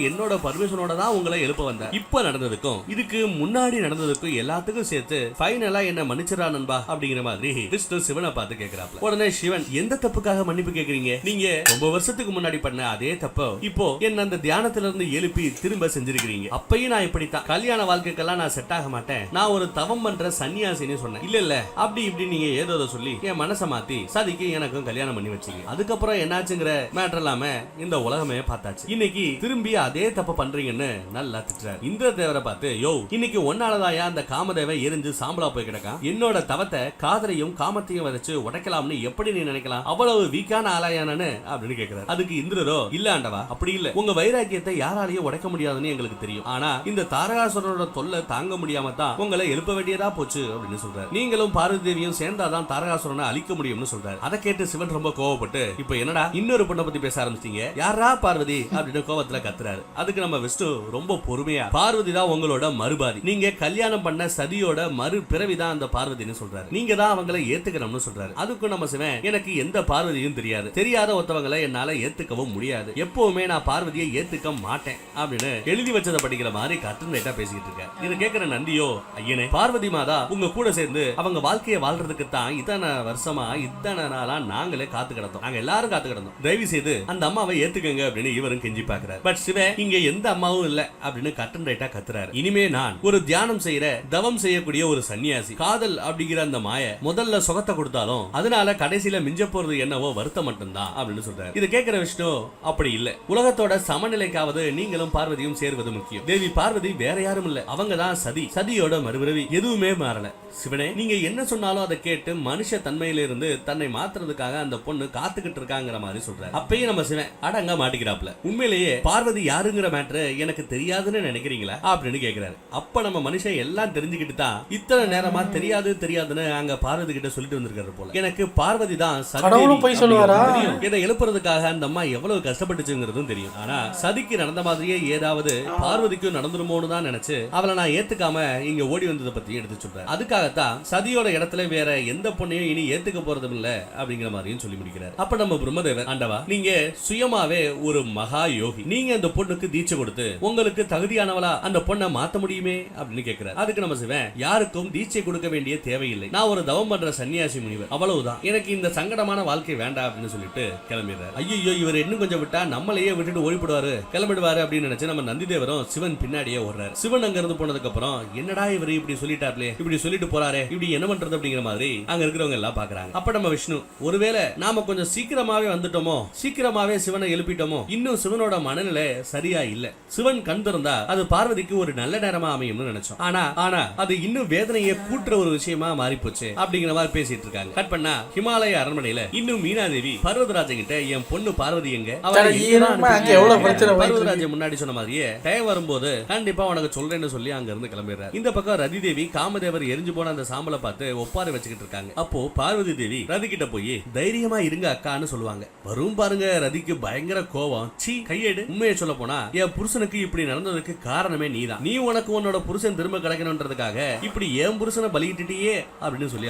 என்னோட பர்மிஷனோட தான் உங்களை எழுப்ப வந்தேன். இப்ப நடந்ததுக்கும் இதுக்கு முன்னாடி நடந்ததுக்கும் எல்லாத்துக்கும் சேர்த்து ஃபைனலா என்ன மன்னிச்சிரா நண்பா அப்படிங்கிற மாதிரி விஷ்ணு சிவனை பார்த்து கேக்குறாப்ல. உடனே சிவன், எந்த தப்புக்காக மன்னிப்பு கேக்குறீங்க? நீங்க ரொம்ப வருஷத்துக்கு முன்னாடி பண்ண அதே தப்ப இப்போ என்ன அந்த தியானத்துல இருந்து எழுப்பி திரும்ப செஞ்சிருக்கீங்க. அப்பயும் நான் இப்படித்தான், கல்யாண வாழ்க்கைக்கெல்லாம் நான் செட் ஆக மாட்டேன், நான் ஒரு தவம் பண்ற சன்னியாசின்னு சொன்னேன். இல்ல அப்படி இப்படி நீங்க ஏதோ சொல்லி என் மனசை மாத்தி சதிக்கு எனக்கும் கல்யாணம் பண்ணி வச்சீங்க. அதுக்கப்புறம் என்னாச்சுங்கிற மேட்டர் இல்லாம இந்த உலகமே பார்த்தாச்சு. இன்னைக்கு திரும்பி அதே தப்பு பண்றீங்கன்னு நல்லா திட்டுறாரு. இந்திரதேவரை பார்த்து, யோ இன்னைக்கு ஒன்னாலதாயா அந்த காமதேவன் எரிஞ்சு சாம்பலா போய் கிடக்கான். என்னோட தவத்தை காதலையும் காமத்தையும் வச்சு உடைக்கலாம்னு எப்படி நீ நினைக்கலாம்? அவ்வளவு வீக்கான ஆளாயானு அப்படின்னு கேட்கிறார். அதுக்கு இந்திரரோ, இல்ல ஆண்டவா அப்படி இல்ல, உங்க வைராக்கியத்தை யாராலையும் உடைக்க முடியாதுன்னு எங்களுக்கு தெரியும். ஆனா இந்த தாரகாசுரனோட தொல்லை தாங்க முடியாம தான் உங்களை எழுப்ப வேண்டியதா போச்சு அப்படின்னு சொல்றாரு. நீங்களும் பார்வதி தேவியும் சேர்ந்தாதான் தாரகாசுரனை அழிக்க முடியும்னு சொல்றாரு. அதை கேட்டு சிவன் ரொம்ப கோவப்பட்டு, இப்ப என்னடா இன்னொரு பொண்ணை பத்தி பேச ஆரம்பிச்சீங்க, யாரா பார்வதி அப்படின்னு கோவத்துல கத்துறாரு. அதுக்கு நம்ம விஷ்ணு ரொம்ப பொறுமையா, பார்வதி தான் உங்களோட மறுபாதி, நீங்க கல்யாணம் பண்ண சதியோட மறு பிறவிதான் அந்த பார்வதின்னு சொல்றாரு. நீங்க தான் அவங்களை ஏத்துக்கணும்னு சொல்றாரு. அதுக்கு நம்ம சிவன், எனக்கு எந்த பார்வதியும் தெரியாது, தெரியாத ஒருத்தவங்களை என்னால ஏத்துக்கவும் முடியாது, எப்பவுமே நான் பார்வதியை ஏத்துக்க மாட்டேன் அப்படின்னு எழுதி வச்சதை படிக்கிற மாதிரி கட்டுரைட்டா பேசிக்கிட்டு இருக்க. இதை கேட்கிற நந்தியோ, ஐயனே பார்வதி மாதா உங்க கூட சேர்ந்து அவங்க வாழ்க்கையை வாழ்றதுக்கு தான் இத்தனை வருஷமா இத்தனை நாளா நாங்களே காத்து கிடந்தோம், நாங்க எல்லாரும் காத்து கிடந்தோம், தயவு செய்து அந்த அம்மாவை ஏத்துக்கங்க அப்படின்னு இவரும் கெஞ்சி பாக்குறாரு. பட் சிவன், இங்க எந்த அம்மாவும் இல்ல அப்படின்னு கட்டன் ரைட்டா கத்துறாரு. இனிமே நான் ஒரு தியானம் செய்யற தவம் செய்யக்கூடிய ஒரு சன்னியாசி, காதல் அப்படிங்கிற அந்த மாய முதல்ல சுகத்தை கொடுத்தாலும் அதனால கடைசியில மிஞ்ச போறது என்னவோ வருத்தம் மட்டும்தான் அப்படின்னு சொல்றாரு. இதை கேட்கிற விஷ்ணு, அப்படி இல்ல, உலகத்தோட சமநிலைக்காவது நீங்களும் பார்வதியும் சேர்வது முக்கியம். தேவி பார்வதி வேற யாரும் இல்ல, அவங்க தான் சதி, சதியோட மறுபிறவி, எதுவுமே மாறல. சிவனே நீங்க என்ன சொன்னாலும் அதை கேட்டு மனுஷ தன்மையில இருந்து தன்னை மாத்துறதுக்காக அந்த பொண்ணு காத்துக்கிட்டு இருக்காங்கிற மாதிரி சொல்றாரு. அப்பயும் நம்ம சிவன் அடங்க மாட்டிக்கிறாப்ல. உண்மையிலேயே பார்வதி யாருங்கிற மேட்டர் எனக்கு தெரியாதுன்னு நினைக்கிறீங்களா அப்படின்னு கேக்குறாரு. அப்ப நம்ம மனுஷன் எல்லாம் தெரிஞ்சுக்கிட்டு தான் இத்தனை நேரமா தெரியாதுன்னு அங்க பார்வதி கிட்ட சொல்லிட்டு வந்திருக்காரு போல. எனக்கு பார்வதி தான் இதை எழுப்புறதுக்காக அந்த அம்மா எவ்வளவு கஷ்டப்பட்டுச்சுங்கிறதும் தெரியும். ஆனா சதிக்கு நடந்த மாதிரியே ஏதாவது பார்வதிக்கும் நடந்துருமோன்னு தான் நினைச்சு அவளை நான் ஏத்துக்காம இங்க ஓடி வந்ததை பத்தி எடுத்து சொல்றேன். அதுக்காகத்தான் சதியோட இடத்துல வேற எந்த பொண்ணையும் இனி ஏத்துக்க போறதும் இல்ல அப்படிங்கிற மாதிரியும் சொல்லி முடிக்கிறார். அப்ப நம்ம பிரம்மதேவர், ஆண்டவா நீங்க சுயமாவே ஒரு மகா யோகி, நீங்க அந்த பொண்ணுக்கு தீட்சை கொடுத்து உங்களுக்கு தகுதியானவளா அந்த பொண்ணை மாத்த முடியுமே அப்படின்னு கேட்கிறார். அதுக்கு நம்ம சிவன், யாருக்கும் தீட்சை கொடுக்க வேண்டிய தேவையில்லை, நான் ஒரு தவம் பண்ற சன்னியாசி முனிவர், அவ்வளவுதான், எனக்கு இந்த சங்கடமான வாழ்க்கை வேண்டாம் அப்படின்னு சொல்லிட்டு கிளம்பிடுறாரு. ஐயோ இவர் இன்னும் கொஞ்சம் விட்டா நம்மளையே விட்டுட்டு ஓடிப்படுவாரு, கிளம்பிடுவாரு அப்படின்னு நினைச்சு நம்ம நந்திதேவரும் சிவன் பின்னாடியே ஓடுறாரு. சிவன் அங்க இருந்து போனதுக்கு அப்புறம், என்னடா இவர் இப்படி சொல்லிட்டாப்லே, இப்படி சொல்லிட்டு போறாரு, இப்படி என்ன பண்றது அப்படிங்கிற மாதிரி அங்க இருக்கிறவங்க எல்லாம் பாக்குறாங்க. அப்ப நம்ம விஷ்ணு, ஒருவேளை நாம கொஞ்சம் சீக்கிரமாவே வந்துட்டோமோ, சீக்கிரமாவே சிவனை எழுப்பிட்டோமோ, இன்னும் சிவனோட மனநிலை சரியா இல்ல, சிவன் கண் திறந்தா அது பார்வதிக்கு ஒரு நல்ல நேரமா அமையும்னு நினைச்சோம், ஆனா அது இன்னும் வேதனையை கூட்டுற ஒரு விஷயமா மாறி போச்சு அப்படிங்கிற மாதிரி பேசிட்டு இருக்காங்க. கட் பண்ணா ஹிமாலய அரண்மனையில இன்னும் மீனாதேவி பர்வதராஜன் கிட்ட, என் பொண்ணு பார்வதி எங்க, பர்வதராஜன் முன்னாடி சொன்ன மாதிரியே டைம் வரும்போது கண்டிப்பா உனக்கு சொல்றேன்னு சொல்லி அங்க இருந்து கிளம்பிடுறாரு. இந்த பக்கம் ரதி தேவி காமதேவர் எரிஞ்சு போன அந்த சாம்பலை பார்த்து ஒப்பாரி வச்சுக்கிட்டு இருக்காங்க. அப்போ பார்வதி தேவி ரதி கிட்ட போய், தைரியமா இருங்க அக்கான்னு சொல்லுவாங்க. வரும் பாருங்க ரதிக்கு பயங்கர கோவம், சீ கையேடு, உண்மையை சொல்ல போனா என் புருஷனுக்கு இப்படி நடந்ததுக்கு காரணமே நீதான், நீ உனக்கு உன்னோட புருஷன் திரும்ப கிடைக்கணும்ன்றதுக்காக இப்படி என் புருஷனை பலியிட்டுட்டியே அப்படின்னு சொல்லி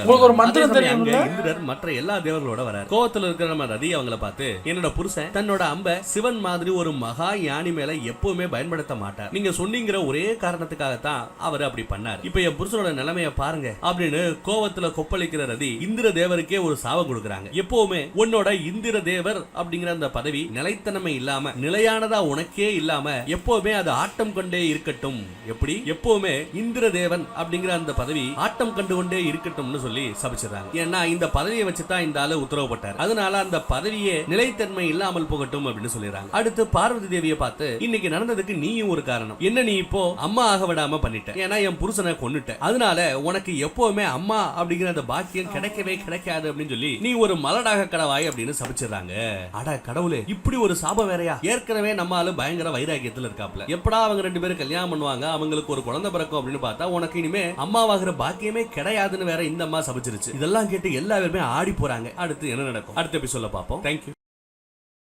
இந்திரர் மற்ற எல்லா தேவர்களோட வராரு. கோவத்துல இருக்கிற நம்ம ரதி அவங்களை பார்த்து, என்னோட புருஷன் தன்னோட அம்ப சிவன் மாதிரி ஒரு மகா யானி மேல எப்பவுமே பயன்படுத்த மாட்டார், நீங்க சொன்னீங்கிற ஒரே காரணத்துக்காகத்தான் அவர் அப்படி பண்ணார், இப்ப என் புருஷனோட நிலைமைய பாருங்க அப்படின்னு கோவத்துல கொப்பளிக்கிற ரதி இந்திர தேவருக்கே ஒரு சாபம் கொடுக்கறாங்க. எப்பவுமே உன்னோட இந்திர தேவர் அப்படிங்கிற அந்த பதவி நிலைத்தன்மை இல்லாம, நிலையானதா உனக்கே இல்லாம எப்பவுமே அது ஆட்டம் கொண்டே இருக்கட்டும், எப்படி எப்பவுமே இந்திர தேவன் அப்படிங்கிற அந்த பதவி ஆட்டம் கண்டு கொண்டே இருக்கட்டும்னு சொல்லி சபிச்சிடறாங்க. ஏன்னா இந்த பதவியை வச்சுதான் இந்த ஆளு உத்தரவு போட்டார், அதனால அந்த பதவியே நிலைத்தன்மை இல்லாமல் போகட்டும் அப்படின்னு சொல்லிடுறாங்க. அடுத்து பார்வதி தேவியை பார்த்து, இன்னைக்கு நடந்ததுக்கு நீயும் ஒரு காரணம், என்ன நீ இப்போ அம்மா ஆக விடாம பண்ணிட்ட, ஏன்னா என் புருஷனை கொன்னுட்ட, அதனால உனக்கு எப்பவுமே அம்மா அப்படிங்கிற அந்த பாக்கியம் கிடைக்கவே கிடைக்காது அப்படின்னு சொல்லி நீ ஒரு மலடாக கடவாய் அப்படின்னு சபிச்சிடறாங்க. அட கடவுளே, இப்படி ஒரு சாபம் வேறையா? ஏற்கனவே நம்மால பயங்கர வைராக்கியத்துல இருக்காப்ல, எப்படா அவங்க ரெண்டு பேரும் கல்யாணம் பண்ணுவாங்க, அவங்களுக்கு ஒரு குழந்தை பிறக்கும் அப்படின்னு பார்த்தா உனக்கு இனிமே அம்மாவாகிற பாக்கியமே கிடையாதுன்னு வேற இந்த அம்மா சபிச்சிருச்சு. இதெல்லாம் கேட்டு எல்லா பேருமே ஆடி போறாங்க. அடுத்து என்ன நடக்கும் அடுத்த எபிசோட்ல பாப்போம். தேங்க்யூ.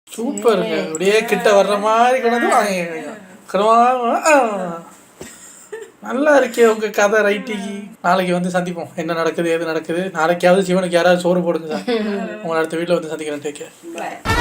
சூப்பர், அப்படியே கிட்ட வர்ற மாதிரி நல்லா இருக்கே உங்க கதை ரைட்டிங். நாளைக்கு வந்து சந்திப்போம், என்ன நடக்குது ஏது நடக்குது. நாளைக்காவது சிவனுக்கு யாராவது சோறு போடுங்க சார். உங்களை அடுத்த வீட்டில் வந்து சந்திக்கிறேன். Take care.